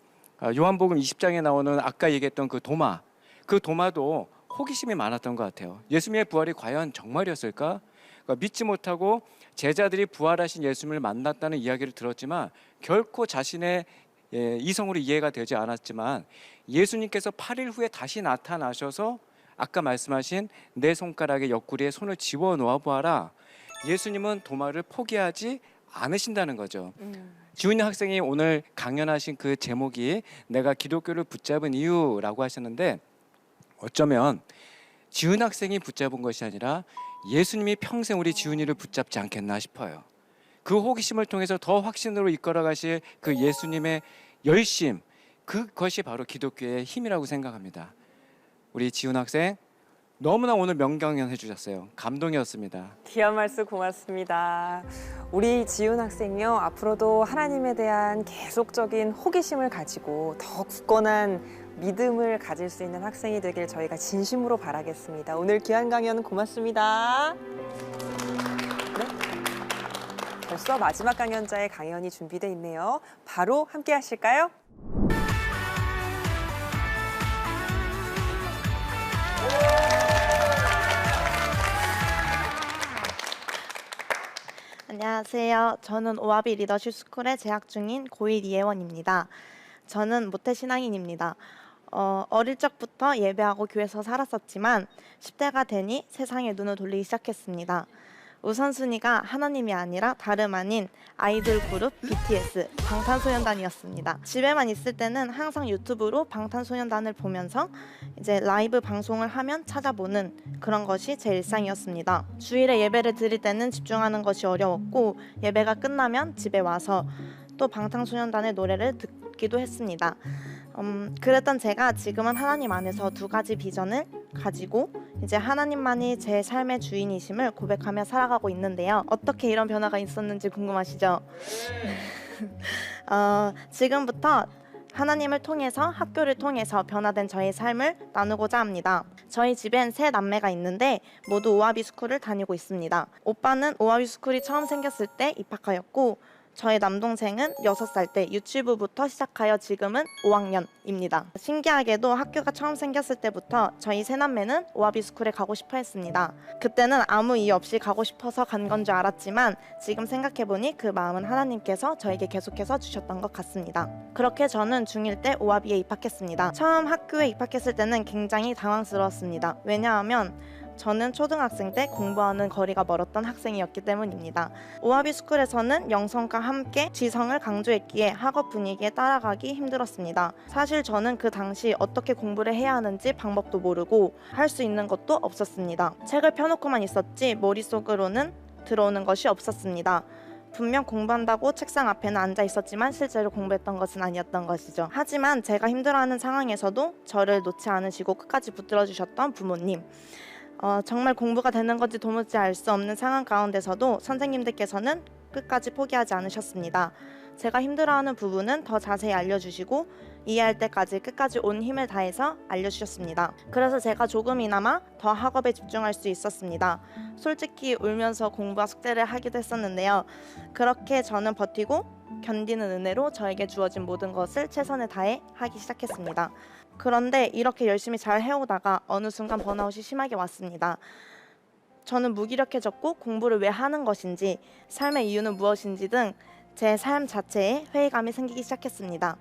S11: 요한복음 20장에 나오는 아까 얘기했던 그 도마도 호기심이 많았던 것 같아요. 예수님의 부활이 과연 정말이었을까? 믿지 못하고 제자들이 부활하신 예수님을 만났다는 이야기를 들었지만 결코 자신의 이성으로 이해가 되지 않았지만 예수님께서 8일 후에 다시 나타나셔서 아까 말씀하신 내 손가락의 옆구리에 손을 집어넣어 보아라. 예수님은 도마를 포기하지 않으신다는 거죠. 지훈이 학생이 오늘 강연하신 그 제목이 내가 기독교를 붙잡은 이유라고 하셨는데 어쩌면 지훈 학생이 붙잡은 것이 아니라 예수님이 평생 우리 지훈이를 붙잡지 않겠나 싶어요. 그 호기심을 통해서 더 확신으로 이끌어 가실 그 예수님의 열심, 그것이 바로 기독교의 힘이라고 생각합니다. 우리 지훈 학생 너무나 오늘 명강연 해주셨어요. 감동이었습니다.
S1: 귀한 말씀 고맙습니다. 우리 지훈 학생요, 앞으로도 하나님에 대한 계속적인 호기심을 가지고 더 굳건한 믿음을 가질 수 있는 학생이 되길 저희가 진심으로 바라겠습니다. 오늘 귀한 강연 고맙습니다. 네? 벌써 마지막 강연자의 강연이 준비돼 있네요. 바로 함께 하실까요?
S12: 안녕하세요. 저는 오하비 리더십 스쿨에 재학 중인 고1 이혜원입니다. 저는 모태신앙인입니다. 어릴 적부터 예배하고 교회에서 살았었지만 10대가 되니 세상에 눈을 돌리기 시작했습니다. 우선순위가 하나님이 아니라 다름 아닌 아이돌 그룹 BTS, 방탄소년단이었습니다. 집에만 있을 때는 항상 유튜브로 방탄소년단을 보면서 이제 라이브 방송을 하면 찾아보는 그런 것이 제 일상이었습니다. 주일에 예배를 드릴 때는 집중하는 것이 어려웠고 예배가 끝나면 집에 와서 또 방탄소년단의 노래를 듣기도 했습니다. 그랬던 제가 지금은 하나님 안에서 두 가지 비전을 가지고 이제 하나님만이 제 삶의 주인이심을 고백하며 살아가고 있는데요. 어떻게 이런 변화가 있었는지 궁금하시죠? 지금부터 하나님을 통해서 학교를 통해서 변화된 저의 삶을 나누고자 합니다. 저희 집엔 세 남매가 있는데 모두 오하비 스쿨을 다니고 있습니다. 오빠는 오하비 스쿨이 처음 생겼을 때 입학하였고 저의 남동생은 6살 때 유치부부터 시작하여 지금은 5학년입니다. 신기하게도 학교가 처음 생겼을 때부터 저희 세남매는 오하비 스쿨에 가고 싶어 했습니다. 그때는 아무 이유 없이 가고 싶어서 간 건 줄 알았지만 지금 생각해보니 그 마음은 하나님께서 저에게 계속해서 주셨던 것 같습니다. 그렇게 저는 중1 때 오하비에 입학했습니다. 처음 학교에 입학했을 때는 굉장히 당황스러웠습니다. 왜냐하면 저는 초등학생 때 공부하는 거리가 멀었던 학생이었기 때문입니다. 오하비 스쿨에서는 영성과 함께 지성을 강조했기에 학업 분위기에 따라가기 힘들었습니다. 사실 저는 그 당시 어떻게 공부를 해야 하는지 방법도 모르고 할 수 있는 것도 없었습니다. 책을 펴놓고만 있었지 머릿속으로는 들어오는 것이 없었습니다. 분명 공부한다고 책상 앞에는 앉아 있었지만 실제로 공부했던 것은 아니었던 것이죠. 하지만 제가 힘들어하는 상황에서도 저를 놓지 않으시고 끝까지 붙들어 주셨던 부모님, 정말 공부가 되는 건지 도무지 알 수 없는 상황 가운데서도 선생님들께서는 끝까지 포기하지 않으셨습니다. 제가 힘들어하는 부분은 더 자세히 알려주시고 이해할 때까지 끝까지 온 힘을 다해서 알려주셨습니다. 그래서 제가 조금이나마 더 학업에 집중할 수 있었습니다. 솔직히 울면서 공부와 숙제를 하기도 했었는데요. 그렇게 저는 버티고 견디는 은혜로 저에게 주어진 모든 것을 최선을 다해 하기 시작했습니다. 그런데 이렇게 열심히 잘 해오다가 어느 순간 번아웃이 심하게 왔습니다. 저는 무기력해졌고 공부를 왜 하는 것인지, 삶의 이유는 무엇인지 등 제 삶 자체에 회의감이 생기기 시작했습니다.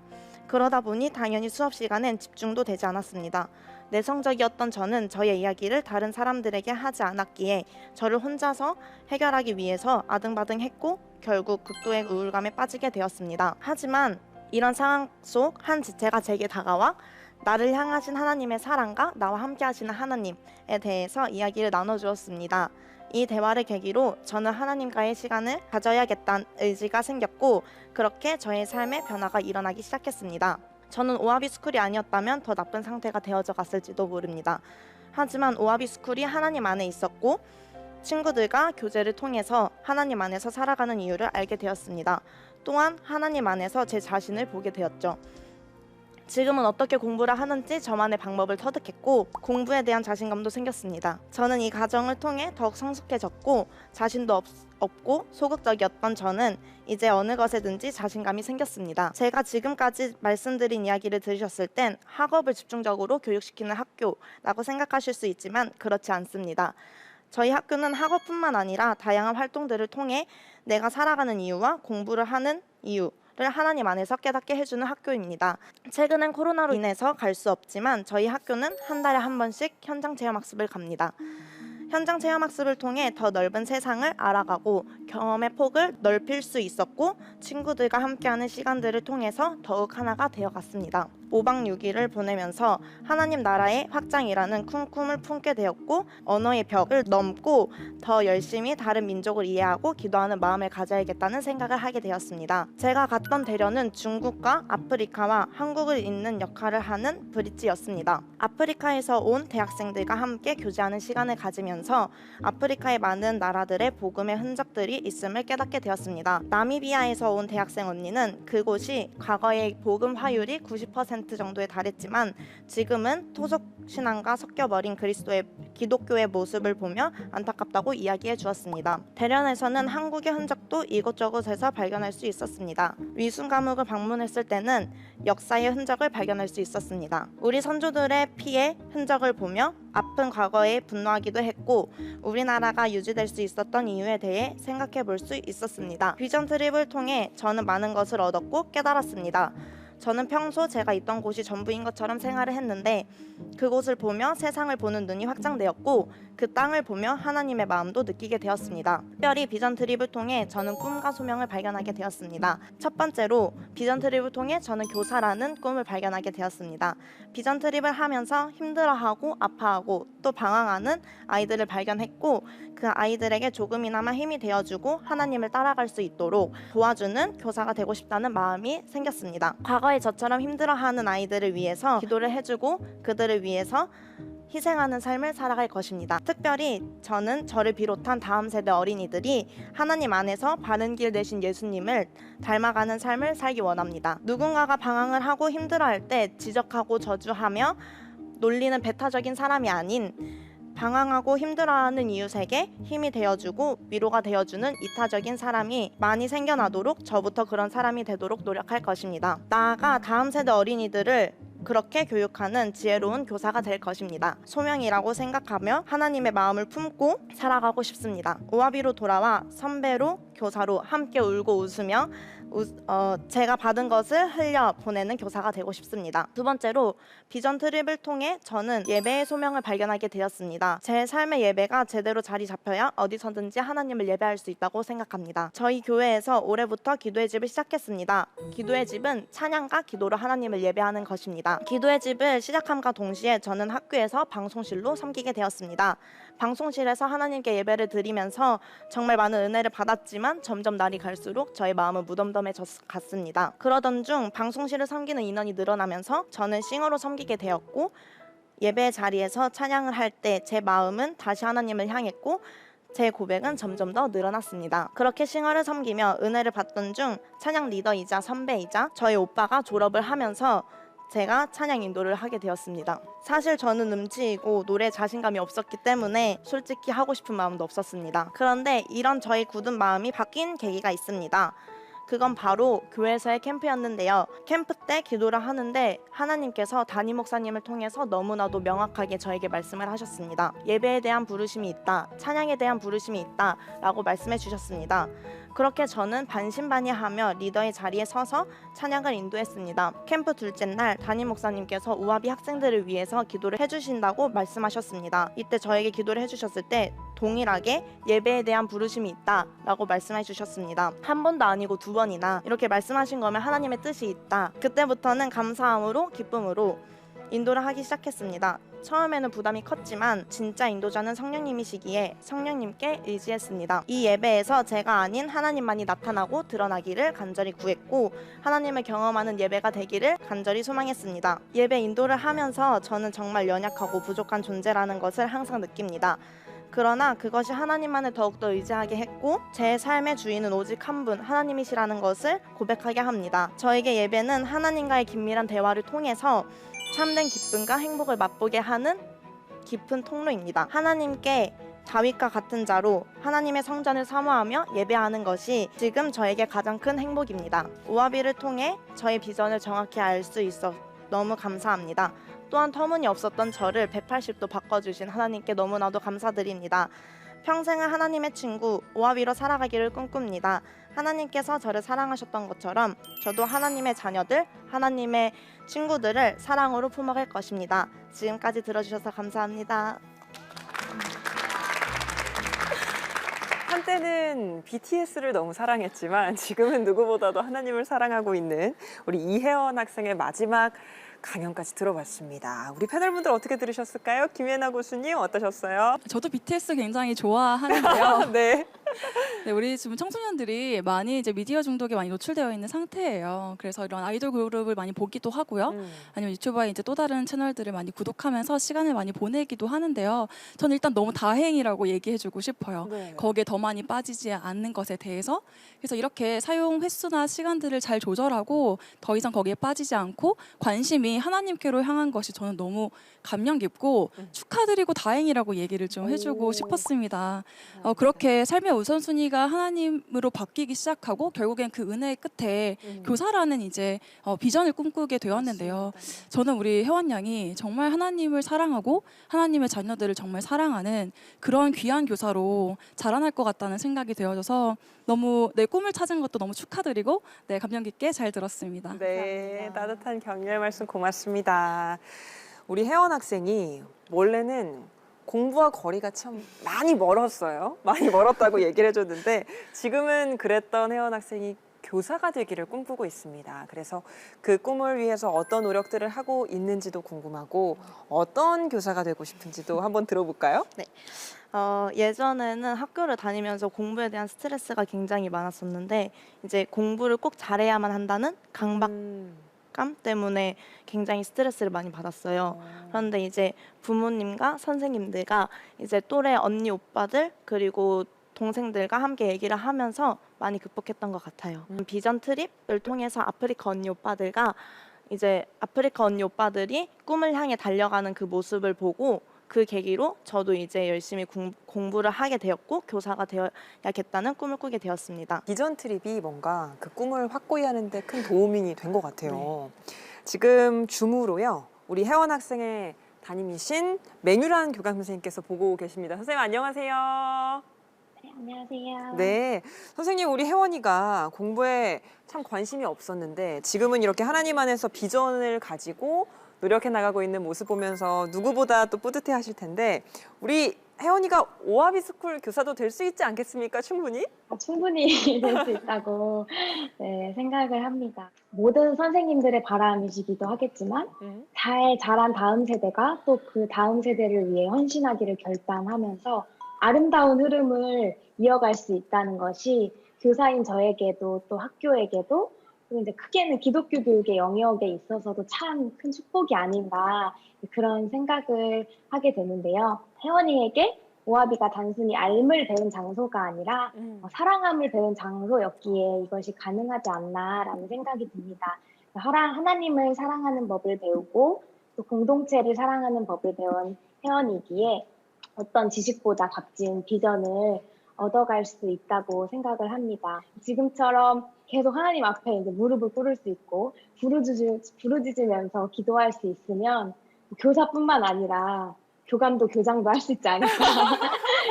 S12: 그러다 보니 당연히 수업 시간엔 집중도 되지 않았습니다. 내성적이었던 저는 저의 이야기를 다른 사람들에게 하지 않았기에 저를 혼자서 해결하기 위해서 아등바등했고 결국 극도의 우울감에 빠지게 되었습니다. 하지만 이런 상황 속 한 지체가 제게 다가와 나를 향하신 하나님의 사랑과 나와 함께 하시는 하나님에 대해서 이야기를 나눠주었습니다. 이 대화를 계기로 저는 하나님과의 시간을 가져야겠다는 의지가 생겼고 그렇게 저의 삶에 변화가 일어나기 시작했습니다. 저는 오하비 스쿨이 아니었다면 더 나쁜 상태가 되어져 갔을지도 모릅니다. 하지만 오하비 스쿨이 하나님 안에 있었고 친구들과 교제를 통해서 하나님 안에서 살아가는 이유를 알게 되었습니다. 또한 하나님 안에서 제 자신을 보게 되었죠. 지금은 어떻게 공부를 하는지 저만의 방법을 터득했고 공부에 대한 자신감도 생겼습니다. 저는 이 과정을 통해 더욱 성숙해졌고 자신도 없고 소극적이었던 저는 이제 어느 것에든지 자신감이 생겼습니다. 제가 지금까지 말씀드린 이야기를 들으셨을 땐 학업을 집중적으로 교육시키는 학교라고 생각하실 수 있지만 그렇지 않습니다. 저희 학교는 학업뿐만 아니라 다양한 활동들을 통해 내가 살아가는 이유와 공부를 하는 이유 하나님 안에서 깨닫게 해주는 학교입니다. 최근엔 코로나로 인해서 갈 수 없지만 저희 학교는 한 달에 한 번씩 현장 체험학습을 갑니다. 현장 체험학습을 통해 더 넓은 세상을 알아가고 경험의 폭을 넓힐 수 있었고 친구들과 함께하는 시간들을 통해서 더욱 하나가 되어갔습니다. 5박 6일을 보내면서 하나님 나라의 확장이라는 큰 꿈을 품게 되었고 언어의 벽을 넘고 더 열심히 다른 민족을 이해하고 기도하는 마음을 가져야겠다는 생각을 하게 되었습니다. 제가 갔던 대련은 중국과 아프리카와 한국을 잇는 역할을 하는 브릿지였습니다. 아프리카에서 온 대학생들과 함께 교제하는 시간을 가지면서 아프리카의 많은 나라들의 복음의 흔적들이 있음을 깨닫게 되었습니다. 나미비아에서 온 대학생 언니는 그곳이 과거의 복음 화율이 90% 정도에 달했지만 지금은 토속 신앙과 섞여버린 기독교의 모습을 보며 안타깝다고 이야기해 주었습니다. 대련에서는 한국의 흔적도 이곳저곳에서 발견할 수 있었습니다. 위순 감옥을 방문했을 때는 역사의 흔적을 발견할 수 있었습니다. 우리 선조들의 피의 흔적을 보며 아픈 과거에 분노하기도 했고 우리나라가 유지될 수 있었던 이유에 대해 생각해 볼 수 있었습니다. 비전 트립을 통해 저는 많은 것을 얻었고 깨달았습니다. 저는 평소 제가 있던 곳이 전부인 것처럼 생활을 했는데 그곳을 보며 세상을 보는 눈이 확장되었고 그 땅을 보며 하나님의 마음도 느끼게 되었습니다. 특별히 비전 트립을 통해 저는 꿈과 소명을 발견하게 되었습니다. 첫 번째로 비전 트립을 통해 저는 교사라는 꿈을 발견하게 되었습니다. 비전 트립을 하면서 힘들어하고 아파하고 또 방황하는 아이들을 발견했고 그 아이들에게 조금이나마 힘이 되어주고 하나님을 따라갈 수 있도록 도와주는 교사가 되고 싶다는 마음이 생겼습니다. 과거에 저처럼 힘들어하는 아이들을 위해서 기도를 해주고 그들을 위해서 희생하는 삶을 살아갈 것입니다. 특별히 저는 저를 비롯한 다음 세대 어린이들이 하나님 안에서 바른 길 되신 예수님을 닮아가는 삶을 살기 원합니다. 누군가가 방황을 하고 힘들어할 때 지적하고 저주하며 놀리는 배타적인 사람이 아닌 방황하고 힘들어하는 이웃에게 힘이 되어주고 위로가 되어주는 이타적인 사람이 많이 생겨나도록 저부터 그런 사람이 되도록 노력할 것입니다. 나아가 다음 세대 어린이들을 그렇게 교육하는 지혜로운 교사가 될 것입니다. 소명이라고 생각하며 하나님의 마음을 품고 살아가고 싶습니다. 오아비로 돌아와 선배로 교사로 함께 울고 웃으며 제가 받은 것을 흘려 보내는 교사가 되고 싶습니다. 두 번째로 비전 트립을 통해 저는 예배의 소명을 발견하게 되었습니다. 제 삶의 예배가 제대로 자리 잡혀야 어디서든지 하나님을 예배할 수 있다고 생각합니다. 저희 교회에서 올해부터 기도의 집을 시작했습니다. 기도의 집은 찬양과 기도로 하나님을 예배하는 것입니다. 기도의 집을 시작함과 동시에 저는 학교에서 방송실로 섬기게 되었습니다. 방송실에서 하나님께 예배를 드리면서 정말 많은 은혜를 받았지만 점점 날이 갈수록 저의 마음은 무덤덤해져 갔습니다. 그러던 중 방송실을 섬기는 인원이 늘어나면서 저는 싱어로 섬기게 되었고 예배 자리에서 찬양을 할 때 제 마음은 다시 하나님을 향했고 제 고백은 점점 더 늘어났습니다. 그렇게 싱어를 섬기며 은혜를 받던 중 찬양 리더이자 선배이자 저희 오빠가 졸업을 하면서 제가 찬양 인도를 하게 되었습니다. 사실 저는 음치이고 노래에 자신감이 없었기 때문에 솔직히 하고 싶은 마음도 없었습니다. 그런데 이런 저의 굳은 마음이 바뀐 계기가 있습니다. 그건 바로 교회에서의 캠프였는데요. 캠프 때 기도를 하는데 하나님께서 담임 목사님을 통해서 너무나도 명확하게 저에게 말씀을 하셨습니다. 예배에 대한 부르심이 있다, 찬양에 대한 부르심이 있다 라고 말씀해 주셨습니다. 그렇게 저는 반신반의하며 리더의 자리에 서서 찬양을 인도했습니다. 캠프 둘째 날 담임 목사님께서 우아비 학생들을 위해서 기도를 해주신다고 말씀하셨습니다. 이때 저에게 기도를 해주셨을 때 동일하게 예배에 대한 부르심이 있다 라고 말씀해 주셨습니다. 한 번도 아니고 두 번이나 이렇게 말씀하신 거면 하나님의 뜻이 있다. 그때부터는 감사함으로 기쁨으로 인도를 하기 시작했습니다. 처음에는 부담이 컸지만 진짜 인도자는 성령님이시기에 성령님께 의지했습니다. 이 예배에서 제가 아닌 하나님만이 나타나고 드러나기를 간절히 구했고 하나님을 경험하는 예배가 되기를 간절히 소망했습니다. 예배 인도를 하면서 저는 정말 연약하고 부족한 존재라는 것을 항상 느낍니다. 그러나 그것이 하나님만을 더욱더 의지하게 했고 제 삶의 주인은 오직 한 분 하나님이시라는 것을 고백하게 합니다. 저에게 예배는 하나님과의 긴밀한 대화를 통해서 참된 기쁨과 행복을 맛보게 하는 깊은 통로입니다. 하나님께 다윗과 같은 자로 하나님의 성전을 사모하며 예배하는 것이 지금 저에게 가장 큰 행복입니다. 오아비를 통해 저의 비전을 정확히 알 수 있어 너무 감사합니다. 또한 터무니없었던 저를 180도 바꿔주신 하나님께 너무나도 감사드립니다. 평생을 하나님의 친구 오아비로 살아가기를 꿈꿉니다. 하나님께서 저를 사랑하셨던 것처럼 저도 하나님의 자녀들, 하나님의 친구들을 사랑으로 품어갈 것입니다. 지금까지 들어주셔서 감사합니다.
S1: 한때는 BTS를 너무 사랑했지만 지금은 누구보다도 하나님을 사랑하고 있는 우리 이혜원 학생의 마지막 강연까지 들어봤습니다. 우리 패널분들 어떻게 들으셨을까요? 김예나 교수님 어떠셨어요?
S6: 저도 BTS 굉장히 좋아하는데요.
S1: 네.
S6: 네, 우리 지금 청소년들이 많이 이제 미디어 중독에 많이 노출되어 있는 상태예요. 그래서 이런 아이돌 그룹을 많이 보기도 하고요. 아니면 유튜버의 이제 또 다른 채널들을 많이 구독하면서 시간을 많이 보내기도 하는데요. 저는 일단 너무 다행이라고 얘기해주고 싶어요.
S1: 네.
S6: 거기에 더 많이 빠지지 않는 것에 대해서. 그래서 이렇게 사용 횟수나 시간들을 잘 조절하고 더 이상 거기에 빠지지 않고 관심이 하나님께로 향한 것이 저는 너무 감명 깊고 축하드리고 다행이라고 얘기를 좀 해주고 싶었습니다. 그렇게 삶의 우선순위가 하나님으로 바뀌기 시작하고 결국엔 그 은혜의 끝에 교사라는 이제 비전을 꿈꾸게 되었는데요. 저는 우리 혜원 양이 정말 하나님을 사랑하고 하나님의 자녀들을 정말 사랑하는 그런 귀한 교사로 자라날 것 같다는 생각이 되어져서 너무 내 꿈을 찾은 것도 너무 축하드리고 네, 감명 깊게 잘 들었습니다.
S1: 네, 따뜻한 격려의 말씀 고맙습니다. 우리 혜원 학생이 원래는 공부와 거리가 참 많이 멀었어요. 많이 멀었다고 얘기를 해줬는데 지금은 그랬던 혜원 학생이 교사가 되기를 꿈꾸고 있습니다. 그래서 그 꿈을 위해서 어떤 노력들을 하고 있는지도 궁금하고 어떤 교사가 되고 싶은지도 한번 들어볼까요?
S12: 네. 예전에는 학교를 다니면서 공부에 대한 스트레스가 굉장히 많았었는데 이제 공부를 꼭 잘해야만 한다는 강박감 때문에 굉장히 스트레스를 많이 받았어요. 그런데 이제 부모님과 선생님들과 이제 또래 언니 오빠들 그리고 동생들과 함께 얘기를 하면서 많이 극복했던 것 같아요. 비전 트립을 통해서 아프리카 언니 오빠들과 이제 아프리카 언니 오빠들이 꿈을 향해 달려가는 그 모습을 보고 그 계기로 저도 이제 열심히 공부를 하게 되었고 교사가 되어야겠다는 꿈을 꾸게 되었습니다.
S1: 비전 트립이 뭔가 그 꿈을 확고히 하는 데 큰 도움이 된 것 같아요. 지금 줌으로요. 우리 혜원 학생의 담임이신 매뉴란 교감 선생님께서 보고 계십니다. 선생님 안녕하세요.
S13: 네, 안녕하세요.
S1: 네, 선생님 우리 혜원이가 공부에 참 관심이 없었는데 지금은 이렇게 하나님 안에서 비전을 가지고 노력해 나가고 있는 모습 보면서 누구보다 또 뿌듯해 하실 텐데 우리 혜원이가 오아비 스쿨 교사도 될 수 있지 않겠습니까? 충분히?
S13: 충분히 될 수 있다고 네, 생각을 합니다. 모든 선생님들의 바람이시기도 하겠지만 잘 자란 다음 세대가 또 그 다음 세대를 위해 헌신하기를 결단하면서 아름다운 흐름을 이어갈 수 있다는 것이 교사인 저에게도 또 학교에게도 그리고 이제 크게는 기독교 교육의 영역에 있어서도 참 큰 축복이 아닌가 그런 생각을 하게 되는데요. 혜원이에게 오아비가 단순히 알을 배운 장소가 아니라 사랑함을 배운 장소였기에 이것이 가능하지 않나라는 생각이 듭니다. 하나님을 사랑하는 법을 배우고 또 공동체를 사랑하는 법을 배운 혜원이기에 어떤 지식보다 값진 비전을 얻어갈 수 있다고 생각을 합니다. 지금처럼 계속 하나님 앞에 이제 무릎을 꿇을 수 있고 부르짖으면서 기도할 수 있으면 교사뿐만 아니라 교감도 교장도 할 수 있지 않을까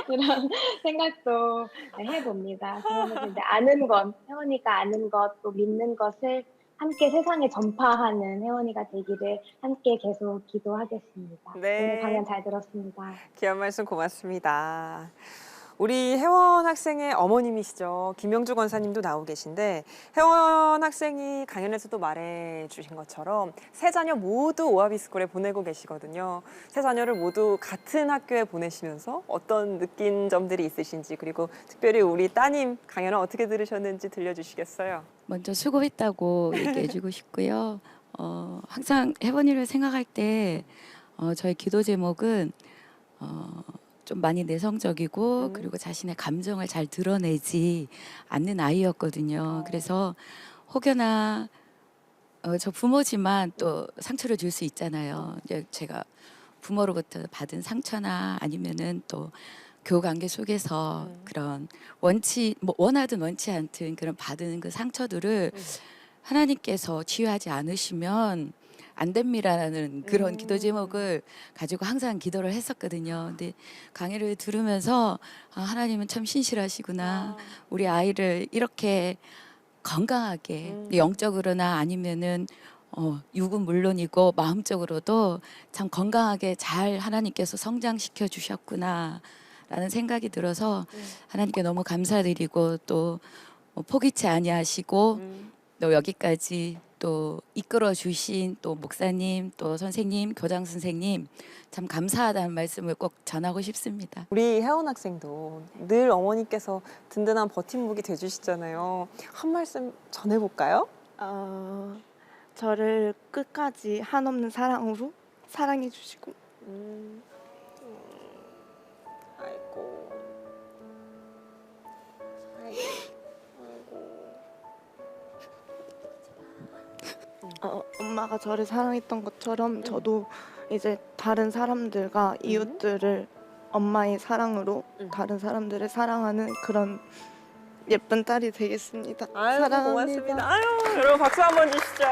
S13: 이런 생각도 해봅니다. 그러면서 이제 아는 것, 혜원이가 아는 것, 또 믿는 것을 함께 세상에 전파하는 혜원이가 되기를 함께 계속 기도하겠습니다.
S1: 네.
S13: 오늘 강연 잘 들었습니다.
S1: 귀한 말씀 고맙습니다. 우리 혜원 학생의 어머님이시죠. 김영주 권사님도 나오고 계신데 혜원 학생이 강연에서도 말해주신 것처럼 세 자녀 모두 오아비 스쿨에 보내고 계시거든요. 세 자녀를 모두 같은 학교에 보내시면서 어떤 느낀 점들이 있으신지 그리고 특별히 우리 따님 강연을 어떻게 들으셨는지 들려주시겠어요?
S14: 먼저 수고했다고 얘기해주고 싶고요. 항상 혜원이를 생각할 때 저희 기도 제목은 좀 많이 내성적이고 그리고 자신의 감정을 잘 드러내지 않는 아이였거든요. 그래서 혹여나 저 부모지만 또 상처를 줄 수 있잖아요. 이제 제가 부모로부터 받은 상처나 아니면은 또 교우 관계 속에서 그런 원하든 원치 않든 그런 받은 그 상처들을 하나님께서 치유하지 않으시면 안 됩니다라는 그런 기도 제목을 가지고 항상 기도를 했었거든요. 근데 강의를 들으면서 하나님은 참 신실하시구나. 우리 아이를 이렇게 건강하게 영적으로나 아니면은 육은 물론이고 마음적으로도 참 건강하게 잘 하나님께서 성장시켜 주셨구나 라는 생각이 들어서 하나님께 너무 감사드리고 또 포기치 아니하시고 또 여기까지 또 이끌어 주신 또 목사님 또 선생님 교장 선생님 참 감사하다는 말씀을 꼭 전하고 싶습니다.
S1: 우리 혜원 학생도 늘 어머니께서 든든한 버팀목이 돼주시잖아요. 한 말씀 전해볼까요?
S12: 저를 끝까지 한없는 사랑으로 사랑해 주시고
S1: 아이고.
S12: 엄마가 저를 사랑했던 것처럼 저도 이제 다른 사람들과 이웃들을 엄마의 사랑으로 다른 사람들을 사랑하는 그런 예쁜 딸이 되겠습니다.
S1: 아유,
S12: 사랑합니다.
S1: 고맙습니다. 아유, 여러분 박수 한번 주시죠.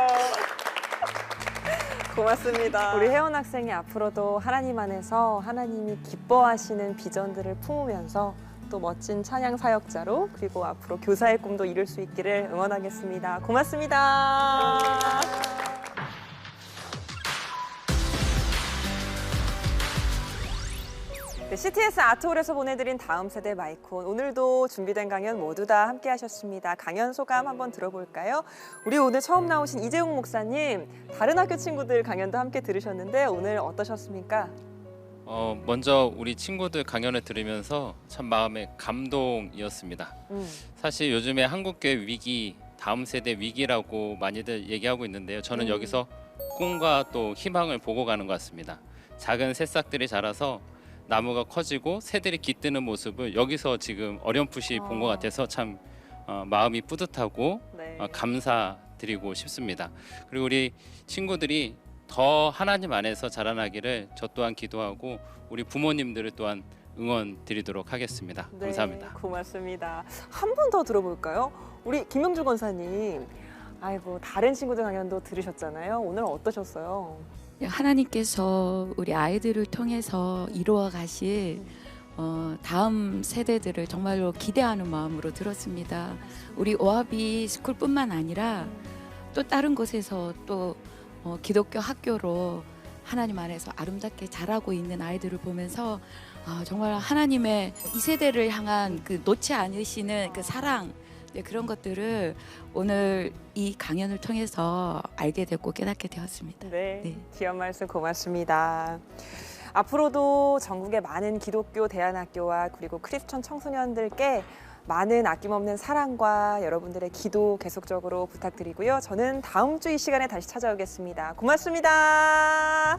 S1: 고맙습니다. 우리 혜원 학생이 앞으로도 하나님 안에서 하나님이 기뻐하시는 비전들을 품으면서 또 멋진 찬양 사역자로 그리고 앞으로 교사의 꿈도 이룰 수 있기를 응원하겠습니다. 고맙습니다. 네, CTS 아트홀에서 보내드린 다음 세대 마이콘 오늘도 준비된 강연 모두 다 함께 하셨습니다. 강연 소감 한번 들어볼까요? 우리 오늘 처음 나오신 이재웅 목사님 다른 학교 친구들 강연도 함께 들으셨는데 오늘 어떠셨습니까?
S9: 먼저 우리 친구들 강연을 들으면서 참 마음에 감동이었습니다. 사실 요즘에 한국교회 위기, 다음 세대 위기라고 많이들 얘기하고 있는데요. 저는 여기서 꿈과 또 희망을 보고 가는 것 같습니다. 작은 새싹들이 자라서 나무가 커지고 새들이 깃드는 모습을 여기서 지금 어렴풋이 본 것 같아서 참 마음이 뿌듯하고 감사드리고 싶습니다. 그리고 우리 친구들이 더 하나님 안에서 자라나기를 저 또한 기도하고 우리 부모님들을 또한 응원 드리도록 하겠습니다.
S1: 네,
S9: 감사합니다.
S1: 고맙습니다. 한 분 더 들어볼까요? 우리 김영주 권사님, 아이고 다른 친구들 강연도 들으셨잖아요. 오늘 어떠셨어요?
S14: 하나님께서 우리 아이들을 통해서 이루어 가실 다음 세대들을 정말로 기대하는 마음으로 들었습니다. 우리 오아비 스쿨뿐만 아니라 또 다른 곳에서 또 기독교 학교로 하나님 안에서 아름답게 자라고 있는 아이들을 보면서 정말 하나님의 이 세대를 향한 그 놓지 않으시는 그 사랑 그런 것들을 오늘 이 강연을 통해서 알게 됐고 깨닫게 되었습니다.
S1: 네, 귀한 말씀 고맙습니다. 앞으로도 전국의 많은 기독교 대안학교와 그리고 크리스천 청소년들께 많은 아낌없는 사랑과 여러분들의 기도 계속적으로 부탁드리고요. 저는 다음 주 이 시간에 다시 찾아오겠습니다. 고맙습니다.